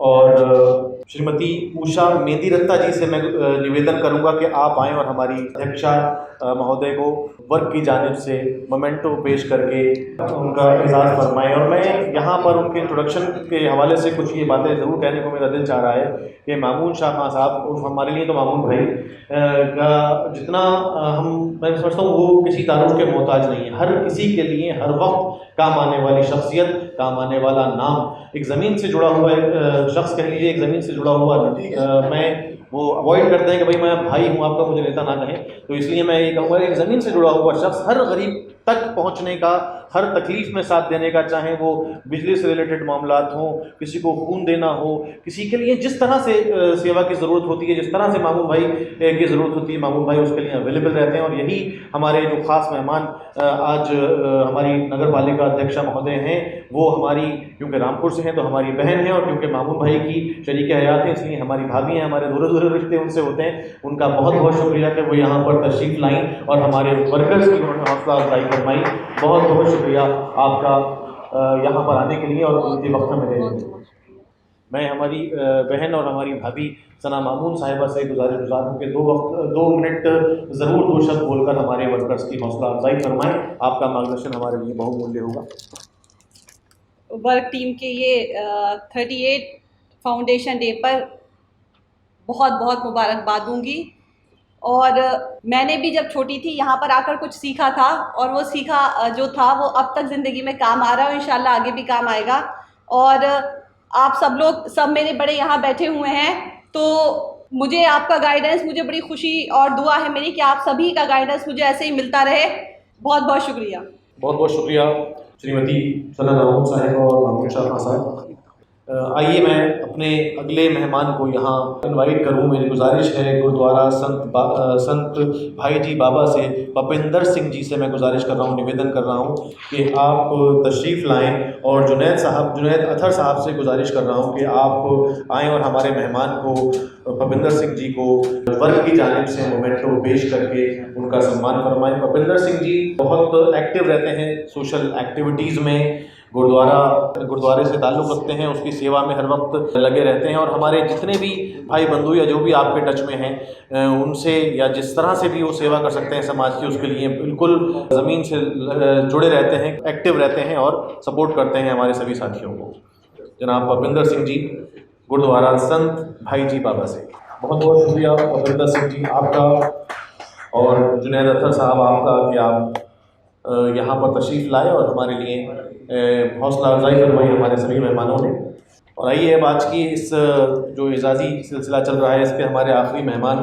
और श्रीमती उषा मेहंदी रत्ता जी से मैं निवेदन करूंगा कि आप आएँ और हमारी अध्यक्षा महोदय को वर्क की जानिब से मोमेंटो पेश करके उनका एजाज़ फरमाएँ। और मैं यहाँ पर उनके इंट्रोडक्शन के हवाले से कुछ ये बातें ज़रूर कहने को मेरा दिल चाह रहा है कि मामून शाह खान साहब हमारे लिए तो मामून भाई का जितना मैं समझता हूँ वो किसी तारुफ के मोहताज नहीं है। हर किसी के लिए हर वक्त काम आने वाली शख्सियत, काम आने वाला नाम, एक ज़मीन से जुड़ा हुआ शख्स कह लीजिए, एक ज़मीन से जुड़ा हुआ मैं वो अवॉइड करते हैं कि भाई मैं भाई हूँ आपका, मुझे नेता ना कहें, तो इसलिए मैं ये कहूँगा एक ज़मीन से जुड़ा हुआ शख्स हर गरीब तक पहुँचने का, हर तकलीफ़ में साथ देने का, चाहे वो बिजली से रिलेटेड मामलात हों, किसी को खून देना हो, किसी के लिए जिस तरह से सेवा की ज़रूरत होती है, जिस तरह से मामून भाई की ज़रूरत होती है, मामून भाई उसके लिए अवेलेबल रहते हैं। और यही हमारे जो ख़ास मेहमान आज हमारी नगर पालिका अध्यक्षा महोदय हैं, वो हमारी क्योंकि रामपुर से हैं तो हमारी बहन हैं, और क्योंकि मामून भाई की शरीक हयात है इसलिए हमारी भाभी हैं, हमारे दूर दूर रिश्ते उनसे होते हैं। उनका बहुत बहुत शुक्रिया कि वो यहाँ पर तशरीफ़ लाईं और हमारे वर्कर्स की उन्होंने हौसला अफजाई फरमाई। बहुत बहुत शुक्रिया आपका यहाँ पर आने के लिए और उनके वक्त में देने के लिए। मैं हमारी बहन और हमारी भाभी सना मामून साहिबा से गुजारिश हूँ कि 2 मिनट ज़रूर 2 शब्द बोलकर हमारे वर्कर्स की हौसला अफजाई फरमाएँ। आपका मार्गदर्शन हमारे लिए बहुमूल्य होगा। वर्क टीम के ये 38 फाउंडेशन डे पर बहुत बहुत मुबारकबाद दूँगी। और मैंने भी जब छोटी थी यहाँ पर आकर कुछ सीखा था, और वो सीखा जो था वो अब तक ज़िंदगी में काम आ रहा है और इंशाल्लाह आगे भी काम आएगा। और आप सब लोग, सब मेरे बड़े यहाँ बैठे हुए हैं, तो मुझे आपका गाइडेंस, मुझे बड़ी खुशी और दुआ है मेरी कि आप सभी का गाइडेंस मुझे ऐसे ही मिलता रहे। बहुत बहुत शुक्रिया। बहुत बहुत शुक्रिया श्रीमती सना मामून साहिब और मामून शाह खान साहब। आइए मैं अपने अगले मेहमान को यहाँ इनवाइट करूँ। मेरी गुजारिश है गुरुद्वारा संत भाई जी बाबा से भपिंदर सिंह जी से मैं गुजारिश कर रहा हूँ, निवेदन कर रहा हूँ कि आप तशरीफ़ लाएं, और जुनैद अथर साहब से गुजारिश कर रहा हूँ कि आप आएँ और हमारे मेहमान को भपिंदर सिंह जी को वर्ग की जानिब से मोमेंटो पेश करके उनका सम्मान फरमाएँ। भपिंदर सिंह जी बहुत एक्टिव रहते हैं सोशल एक्टिविटीज़ में, गुरुद्वारे से ताल्लुक़ रखते हैं, उसकी सेवा में हर वक्त लगे रहते हैं, और हमारे जितने भी भाई बंधु या जो भी आपके टच में हैं उनसे या जिस तरह से भी वो सेवा कर सकते हैं समाज की, उसके लिए बिल्कुल ज़मीन से जुड़े रहते हैं, एक्टिव रहते हैं और सपोर्ट करते हैं हमारे सभी साथियों को। जनाब भपिंदर सिंह जी गुरुद्वारा संत भाई जी बाबा से बहुत बहुत शुक्रिया भपिंदर सिंह जी आपका। और जुनैद अख्तर साहब आपका कि आप यहाँ पर तशरीफ़ लाए और हमारे लिए हौसला अफजाई करवाई हमारे सभी मेहमानों ने। और आइए अब आज की इस जो एजाज़ी सिलसिला चल रहा है इसके हमारे आखिरी मेहमान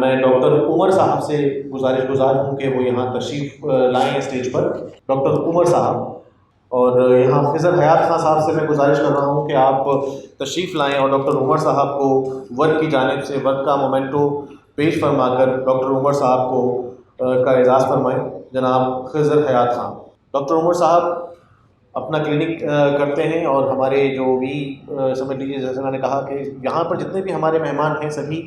मैं डॉक्टर उमर साहब से गुज़ार हूँ कि वो यहाँ तशरीफ़ लाएँ स्टेज पर। डॉक्टर उमर साहब, और यहाँ खिज़र हयात खां साहब से मैं गुजारिश कर रहा हूँ कि आप तशरीफ़ लाएँ और डॉक्टर उमर साहब को वर्क की जानिब से वर्क का मोमेंटो पेश फरमा कर डॉक्टर उमर साहब को का एजाज़ फरमाएँ। जनाब खिज़र हयात खां। डॉक्टर उमर साहब अपना क्लिनिक करते हैं और हमारे जो भी समझ लीजिए, जैसे मैंने कहा कि यहाँ पर जितने भी हमारे मेहमान हैं सभी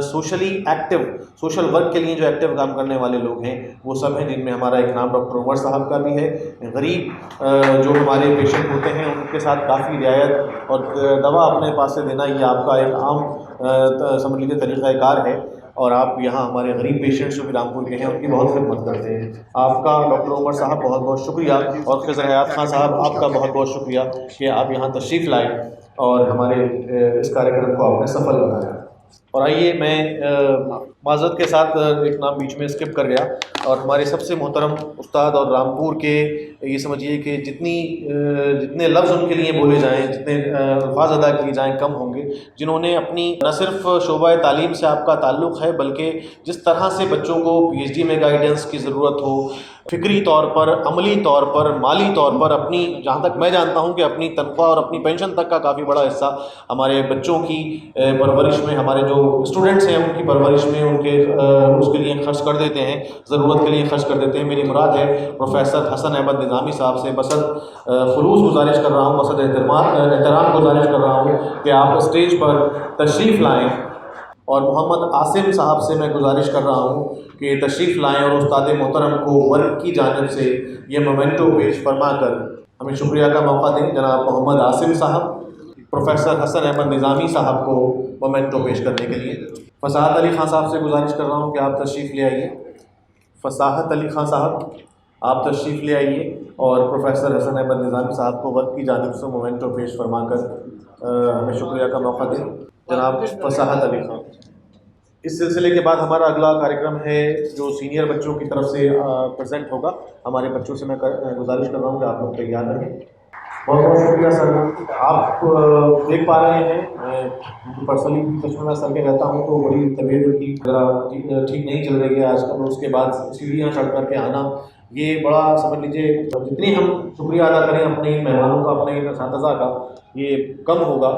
सोशली एक्टिव, सोशल वर्क के लिए जो एक्टिव काम करने वाले लोग हैं वो सब हैं, जिनमें हमारा एक नाम डॉक्टर उमर साहब का भी है। गरीब जो हमारे पेशेंट होते हैं उनके साथ काफ़ी रियायत और दवा अपने पास से देना ये आपका एक आम समझ लीजिए तरीक़ाकार है। और आप यहाँ हमारे गरीब पेशेंट्स जो भी रामपुर के हैं उनकी बहुत खिदमत करते हैं। आपका डॉक्टर उमर साहब बहुत बहुत शुक्रिया, और खिज़र हयात खां साहब आपका बहुत बहुत शुक्रिया कि आप यहाँ तशरीफ़ लाए और हमारे इस कार्यक्रम को आपने सफल बनाया। और आइए मैं माज़रत के साथ एक नाम बीच में स्किप कर गया, और हमारे सबसे मोहतरम उस्ताद और रामपुर के ये समझिए कि जितने लफ्ज़ उनके लिए बोले जाएँ, जितने अल्फाज अदा किए जाएँ कम होंगे, जिन्होंने अपनी न सिर्फ शोबा तालीम से आपका ताल्लुक़ है बल्कि जिस तरह से बच्चों को PhD में गाइडेंस की ज़रूरत हो, फ़िक्री तौर पर, अमली तौर पर, माली तौर पर, अपनी जहाँ तक मैं जानता हूँ कि अपनी तनख्वाह और अपनी पेंशन तक का काफ़ी बड़ा हिस्सा हमारे बच्चों की परवरिश में, हमारे जो स्टूडेंट्स हैं उनकी परवरिश में उनके उसके लिए खर्च कर देते हैं, ज़रूरत के लिए खर्च कर देते हैं। मेरी मुराद है प्रोफेसर हसन अहमद निज़ामी साहब से बसद खुलूस गुजारिश कर रहा हूँ, बसद एहतराम गुजारिश कर रहा हूँ कि आप स्टेज पर तशरीफ़ लाएँ, और मोहम्मद आसिम साहब से मैं गुजारिश कर रहा हूँ कि तशरीफ़ लाएँ और उस्ताद मोहतरम को वर्क की जानिब से ये मोमेंटो पेश फरमा कर हमें शुक्रिया का मौका दें। जनाब मोहम्मद आसिम साहब प्रोफेसर हसन अहमद निज़ामी साहब को मोमेंटो पेश करने के लिए। फसाहत अली खां साहब से गुजारिश कर रहा हूँ कि आप तशरीफ़ ले आइए। फसाहत अली खां साहब आप तशरीफ़ ले आइए और प्रोफेसर हसन अहमद निज़ामी साहब को वर्क की जानिब से मोमेंटो पेश फरमा कर हमें शुक्रिया का मौका दें। जनाब फसाहत अली खां। इस सिलसिले के बाद हमारा अगला कार्यक्रम है जो सीनियर बच्चों की तरफ से प्रेजेंट होगा। हमारे बच्चों से मैं गुजारिश कर रहा हूँ कि आप लोग तैयार रहें। बहुत बहुत शुक्रिया सर। आप देख पा रहे हैं, मैं पर्सनली चश्मा सर के रहता हूँ तो बड़ी तबीयत की ठीक नहीं चल रही है आजकल। उसके बाद सीढ़ियाँ चढ़ कर के आना ये बड़ा समझ लीजिए, जितनी हम शुक्रिया अदा करें अपने मेहमानों का, अपने असातिज़ा का, ये कम होगा।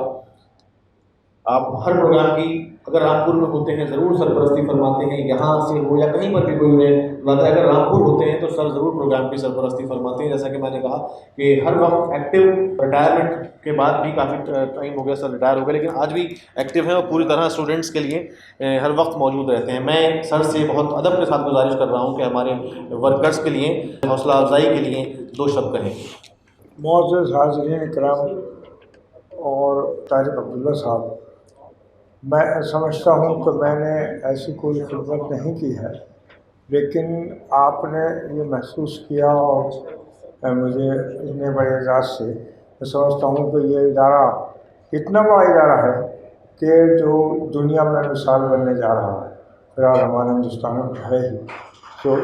आप हर प्रोग्राम की अगर रामपुर में होते हैं ज़रूर सरपरस्ती फरमाते हैं, यहाँ से हो या कहीं पर भी कोई उन्हें बुलाता है। अगर रामपुर होते हैं तो सर ज़रूर प्रोग्राम की सरपरस्ती फरमाते हैं। जैसा कि मैंने कहा कि हर वक्त एक्टिव, रिटायरमेंट के बाद भी काफ़ी टाइम हो गया सर रिटायर हो गए, लेकिन आज भी एक्टिव हैं और पूरी तरह स्टूडेंट्स के लिए हर वक्त मौजूद रहते हैं। मैं सर से बहुत अदब के साथ गुजारिश कर रहा हूँ कि हमारे वर्कर्स के लिए हौसला अफजाई के लिए 2 शब्द कहें। मोअज़्ज़ज़ हाज़रीन इकराम और तारिक अब्दुल्ला साहब, मैं समझता हूँ कि मैंने ऐसी कोई खिदमत नहीं की है, लेकिन आपने ये महसूस किया और मुझे इतने बड़े एजाज़ से मैं समझता हूँ कि ये इदारा इतना बड़ा इदारा है कि जो दुनिया में मिसाल बनने जा रहा है। फिलहाल हमारे हिंदुस्तान में है ही, तो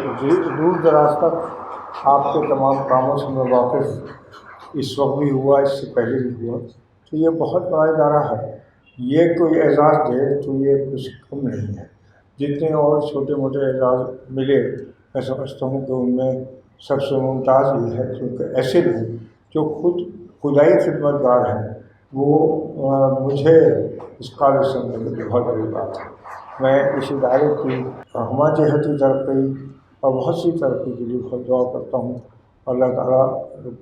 दूर दराज तक आपके तमाम कामों से मैं वाकिफ़ इस वक्त भी हुआ, इससे पहले भी हुआ। तो ये बहुत बड़ा इदारा है। ये कोई एजाज़ दे तो ये कुछ कम नहीं है। जितने और छोटे मोटे एजाज़ मिले मैं समझता हूँ कि उनमें सबसे मुमताज़ ये है क्योंकि ऐसे लोग जो खुदाई खिदमतगार हैं वो मुझे इस काबिल समझने की बहुत बड़ी बात है। मैं इस इदारे की हमाजहती तरक्की और बहुत सी तरक्की के लिए बहुत दुआ करता हूँ। अल्लाह ताला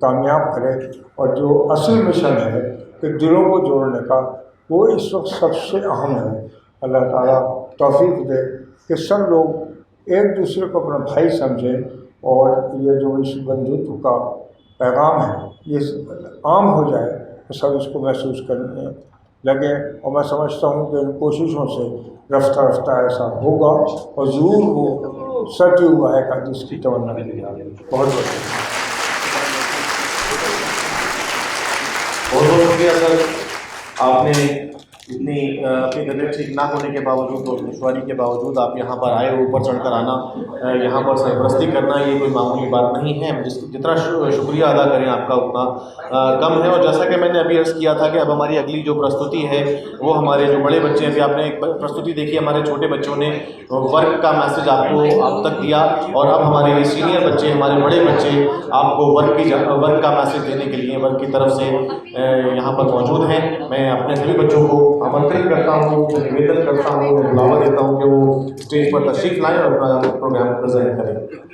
कामयाब करे, और जो असल मिशन है कि दिलों को जोड़ने का, वो इस वक्त सबसे अहम है। अल्लाह ताला तौफीक दे कि सब लोग एक दूसरे को अपना भाई समझें, और ये जो इस बंधुत्व का पैगाम है ये आम हो जाए तो सब इसको महसूस करने लगे। और मैं समझता हूँ कि इन कोशिशों से रफ्ता रफ्ता ऐसा होगा और ज़रूर वो सच हुआ है जिसकी तमन्ना की जा रही है। बहुत बहुत शुक्रिया सर। आपने इतनी अपनी तबीयत ठीक ना होने के बावजूद और दुश्वारी के बावजूद आप यहाँ पर आए, ऊपर चढ़कर आना, यहाँ पर सरपरस्ती करना, ये कोई मामूली बात नहीं है। जितना शुक्रिया अदा करें आपका उतना कम है। और जैसा कि मैंने अभी अर्ज़ किया था कि अब हमारी अगली जो प्रस्तुति है वो हमारे जो बड़े बच्चे हैं, अभी आपने एक प्रस्तुति देखी, हमारे छोटे बच्चों ने वर्क का मैसेज आपको अब तक दिया, और अब हमारे ये सीनियर बच्चे, हमारे बड़े बच्चे आपको वर्क का मैसेज देने के लिए वर्क की तरफ से यहाँ पर मौजूद हैं। मैं अपने सभी बच्चों को आमंत्रित करता हूँ, निवेदन करता हूँ, बुलावा देता हूँ कि वो स्टेज पर तशरीफ लाएं और अपना प्रोग्राम प्रेजेंट करें।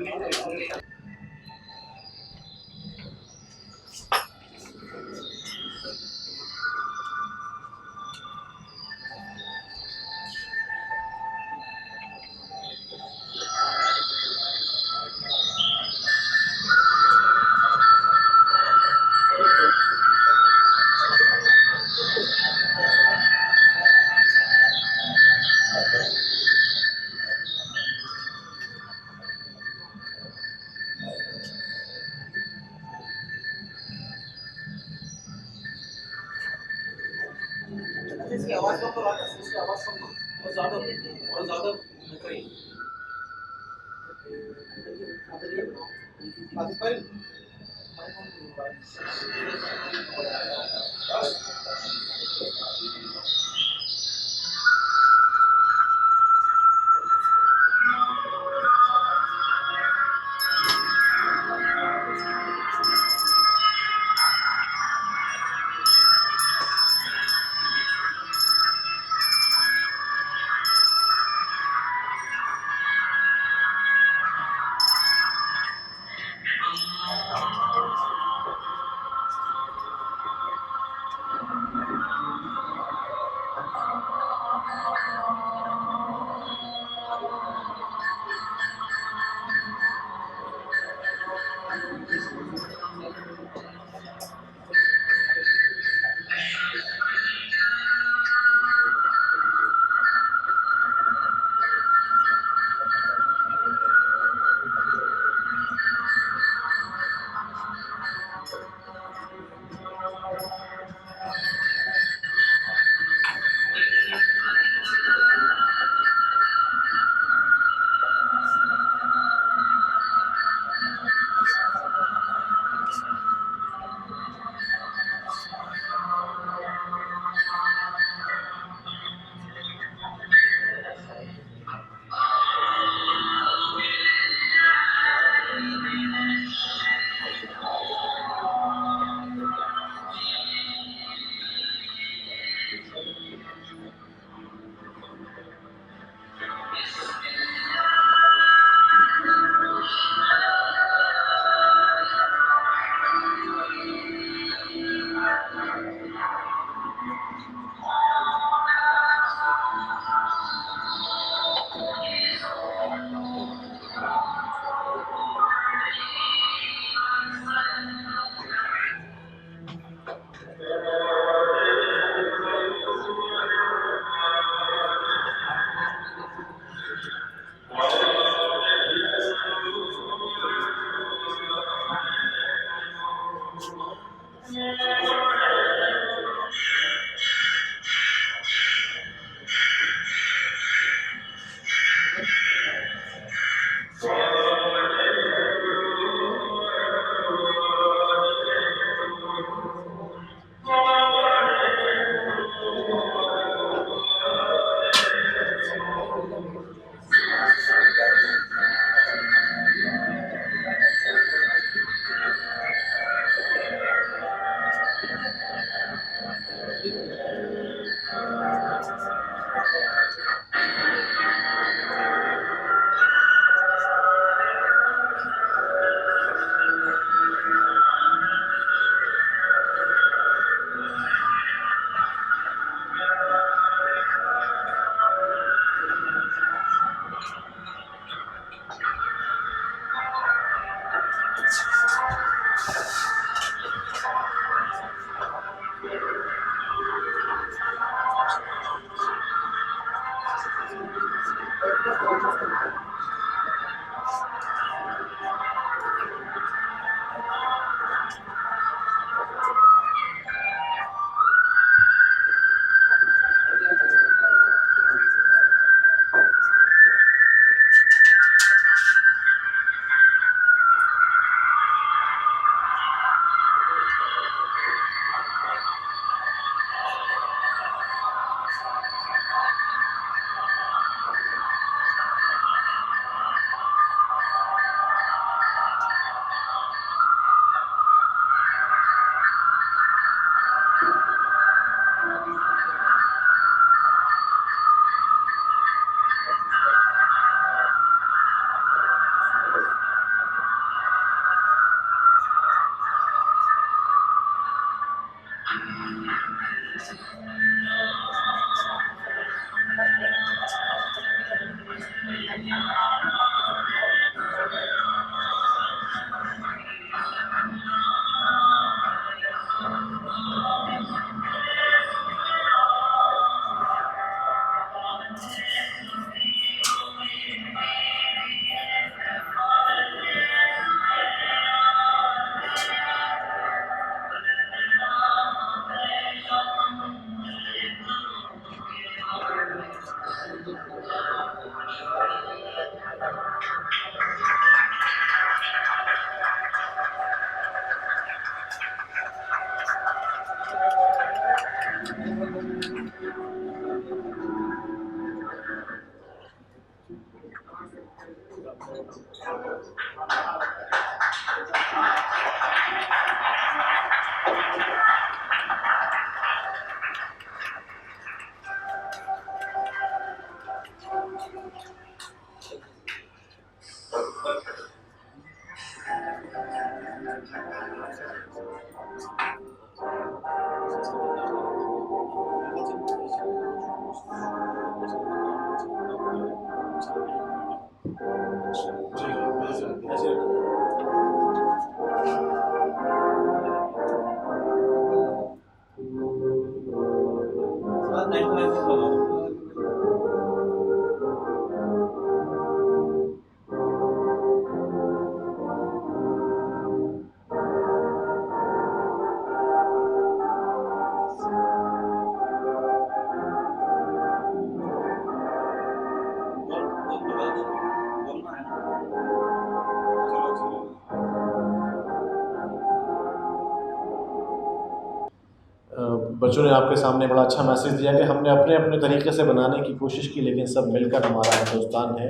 बच्चों ने आपके सामने बड़ा अच्छा मैसेज दिया कि हमने अपने अपने तरीके से बनाने की कोशिश की, लेकिन सब मिलकर हमारा हिंदुस्तान है।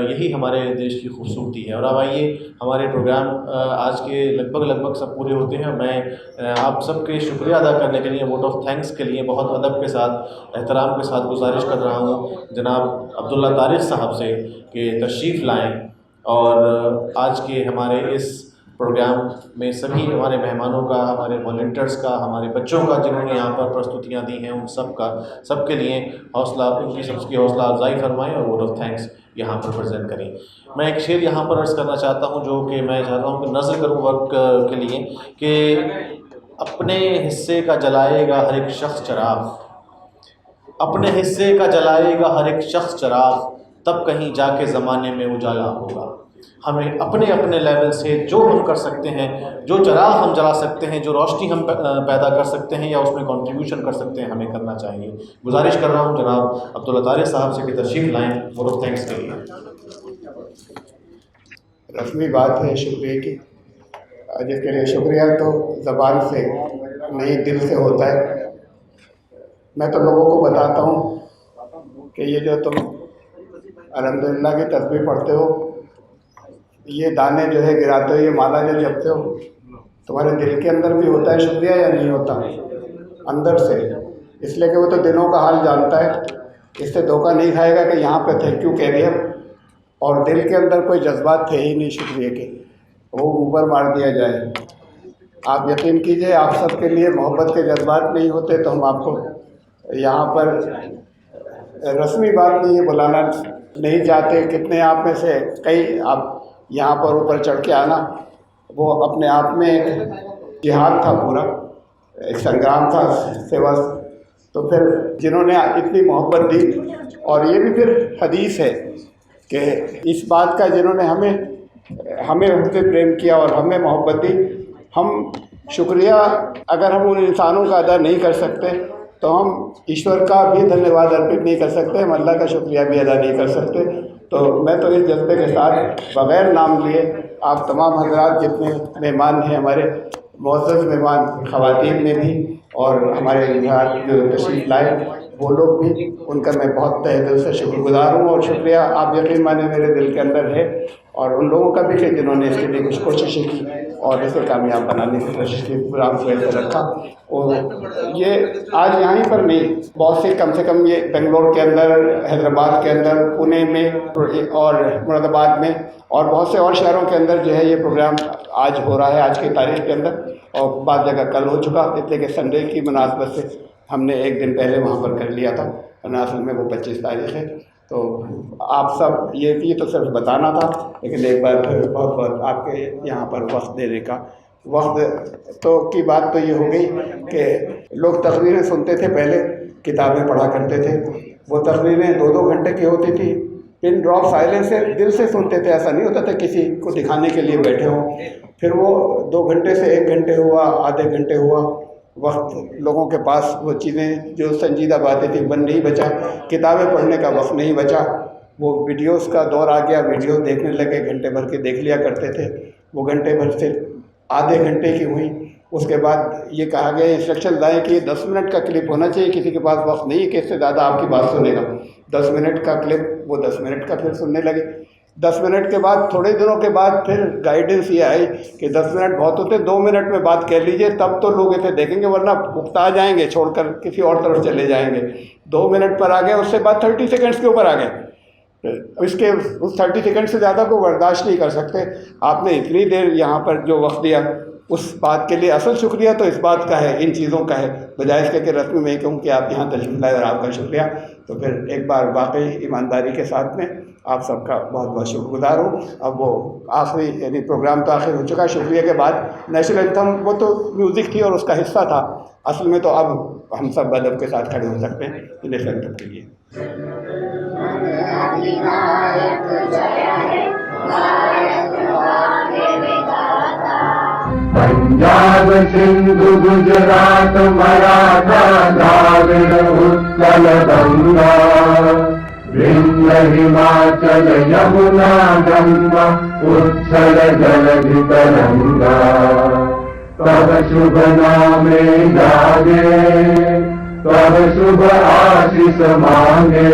यही हमारे देश की खूबसूरती है। और अब आइए, हमारे प्रोग्राम आज के लगभग सब पूरे होते हैं। मैं आप सबके शुक्रिया अदा करने के लिए, वोट ऑफ थैंक्स के लिए बहुत अदब के साथ, एहतराम के साथ गुजारिश कर रहा हूँ जनाब अब्दुल्ला तारिक साहब से कि तशरीफ़ लाएँ और आज के हमारे इस प्रोग्राम में सभी हमारे मेहमानों का, हमारे वॉलंटियर्स का, हमारे बच्चों का जिन्होंने यहाँ पर प्रस्तुतियाँ दी हैं, उन सबके लिए हौसला, उनकी सबकी हौसला अफजाई फरमाएँ और वोट ऑफ थैंक्स यहाँ पर प्रेजेंट करें। मैं एक शेर यहाँ पर अर्ज़ करना चाहता हूँ जो कि मैं चाहता हूँ कि नज़र करूँ वक्त के लिए कि अपने हिस्से का जलाएगा हर एक शख्स चिराग, अपने हिस्से का जलाएगा हर एक शख्स चिराग, तब कहीं जाके ज़माने में उजाला होगा। हमें अपने अपने लेवल से जो हम कर सकते हैं, जो चिराग हम जला सकते हैं, जो रोशनी हम पैदा कर सकते हैं या उसमें कंट्रीब्यूशन कर सकते हैं, हमें करना चाहिए। गुजारिश कर रहा हूँ जनाब अब्दुल्ला तारिक साहब से कि तशरीफ़ लाएँ वोट ऑफ थैंक्स के लिए। रस्मी बात है शुक्रिया की, जिसके लिए शुक्रिया तो ज़बान से नहीं दिल से होता है। मैं तो लोगों को बताता हूँ कि ये जो तुम अल्हम्दुलिल्लाह की तस्बीह पढ़ते हो, ये दाने जो है गिराते हो, ये माला जो जपते हो, तुम्हारे दिल के अंदर भी होता है शुक्रिया या नहीं होता? अंदर से, इसलिए कि वो तो दिलों का हाल जानता है, इससे धोखा नहीं खाएगा कि यहाँ पे थैंक यू कह दिया और दिल के अंदर कोई जज्बात थे ही नहीं शुक्रिया के, वो ऊपर मार दिया जाए। आप यकीन कीजिए, आप सबके लिए मोहब्बत के जज्बात नहीं होते तो हम आपको यहाँ पर रस्मी बात नहीं है, बुलाना नहीं चाहते। कितने आप में से कई आप यहाँ पर ऊपर चढ़ के आना, वो अपने आप में एक जिहाद था, पूरा एक संग्राम था, सेवा। तो फिर जिन्होंने इतनी मोहब्बत दी, और ये भी फिर हदीस है कि इस बात का जिन्होंने हमें उनसे प्रेम किया और हमें मोहब्बत दी, हम शुक्रिया अगर हम उन इंसानों का अदा नहीं कर सकते तो हम ईश्वर का भी धन्यवाद अर्पित नहीं कर सकते, हम अल्लाह का शुक्रिया भी अदा नहीं कर सकते। तो मैं तो इस जज्बे के साथ बग़ैर नाम लिए आप तमाम हज़रात जितने मेहमान हैं, हमारे मुअज़्ज़ज़ मेहमान ख़वातीन में भी और हमारे यहाँ जो तशरीफ़ लाए वो लोग भी, उनका मैं बहुत तहे दिल से शुक्रगुज़ार हूँ। और शुक्रिया आप यकीन माने मेरे दिल के अंदर है, और उन लोगों का भी कि जिन्होंने इसके लिए कुछ कोशिशें की और इसे कामयाब बनाने की कोशिश की, प्रोग्राम को ऐसे रखा। और ये आज यहीं पर नहीं, बहुत सी, कम से कम ये बेंगलोर के अंदर, हैदराबाद के अंदर, पुणे में और मुरादाबाद में और बहुत से और शहरों के अंदर जो है ये प्रोग्राम आज हो रहा है, आज की तारीख के अंदर, और बाद जगह कल हो चुका। इसलिए कि संडे की मुनासबत से हमने एक दिन पहले वहाँ पर कर लिया था, असल में वो 25 तारीख है। तो आप सब ये तो सिर्फ बताना था, लेकिन एक बार फिर बहुत बहुत आपके यहाँ पर वक्त देने का वक्त तो की बात तो ये हो गई कि लोग तकरीरें सुनते थे, पहले किताबें पढ़ा करते थे, वो तकरीरें 2-2 घंटे की होती थी, पिन ड्रॉप साइलेंस से दिल से सुनते थे, ऐसा नहीं होता था किसी को दिखाने के लिए बैठे हों। फिर वो 2 घंटे से 1 घंटे हुआ, आधे घंटे हुआ, वक्त लोगों के पास वो चीज़ें जो संजीदा बातें थी वन नहीं बचा, किताबें पढ़ने का वक्त नहीं बचा, वो वीडियोस का दौर आ गया, वीडियो देखने लगे, घंटे भर के देख लिया करते थे, वो घंटे भर से आधे घंटे की हुई। उसके बाद ये कहा गया, इंस्ट्रक्शन लाए कि 10 मिनट का क्लिप होना चाहिए, किसी के पास वक्त नहीं है कि इससे ज़्यादा आपकी बात सुनेगा, 10 मिनट का क्लिप, वो 10 मिनट का फिर सुनने लगे। 10 मिनट के बाद, थोड़े दिनों के बाद फिर गाइडेंस ये आई कि 10 मिनट बहुत होते, 2 मिनट में बात कर लीजिए, तब तो लोग इसे देखेंगे, वरना उकता जाएंगे, छोड़कर किसी और तरफ चले जाएंगे। 2 मिनट पर आ गए, उससे बाद 30 सेकंड्स के ऊपर आ गए। इसके उस 30 सेकंड से ज़्यादा को बर्दाश्त नहीं कर सकते। आपने इतनी देर यहाँ पर जो वक्त दिया, उस बात के लिए असल शुक्रिया तो इस बात का है, इन चीज़ों का है, बजाय इसके कि रस्म में कहूँ कि आप यहाँ तशरीफ़ लाए और आपका शुक्रिया। तो फिर एक बार वाकई ईमानदारी के साथ में आप सबका बहुत बहुत शुक्रगुजार हूँ। अब वो आखिरी यानी प्रोग्राम तो आखिर हो चुका, शुक्रिया के बाद नेशनल एंथम वो तो म्यूज़िक थी और उसका हिस्सा था, असल में तो अब हम सब अदब के साथ खड़े हो सकते हैं नेशनल एंथम के लिए। पंजाब सिंधु गुजरात मराठा द्राविड़ उत्कल गंगा विंध्य हिमाचल यमुना गंगा उच्छल जलधि तरंगा तब शुभ नामे जागे तब शुभ आशीष मांगे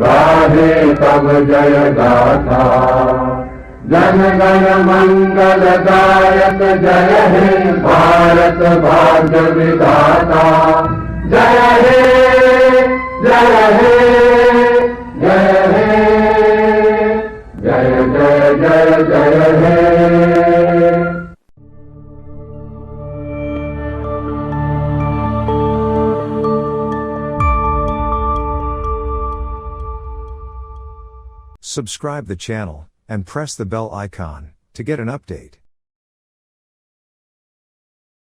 गाहे तब जय गाथा जन गण मंगल गायक जय हे भारत भाग्य विधाता जय हे जय हे जय हे जय जय जय जय हे। Subscribe the channel and press the bell icon to get an update.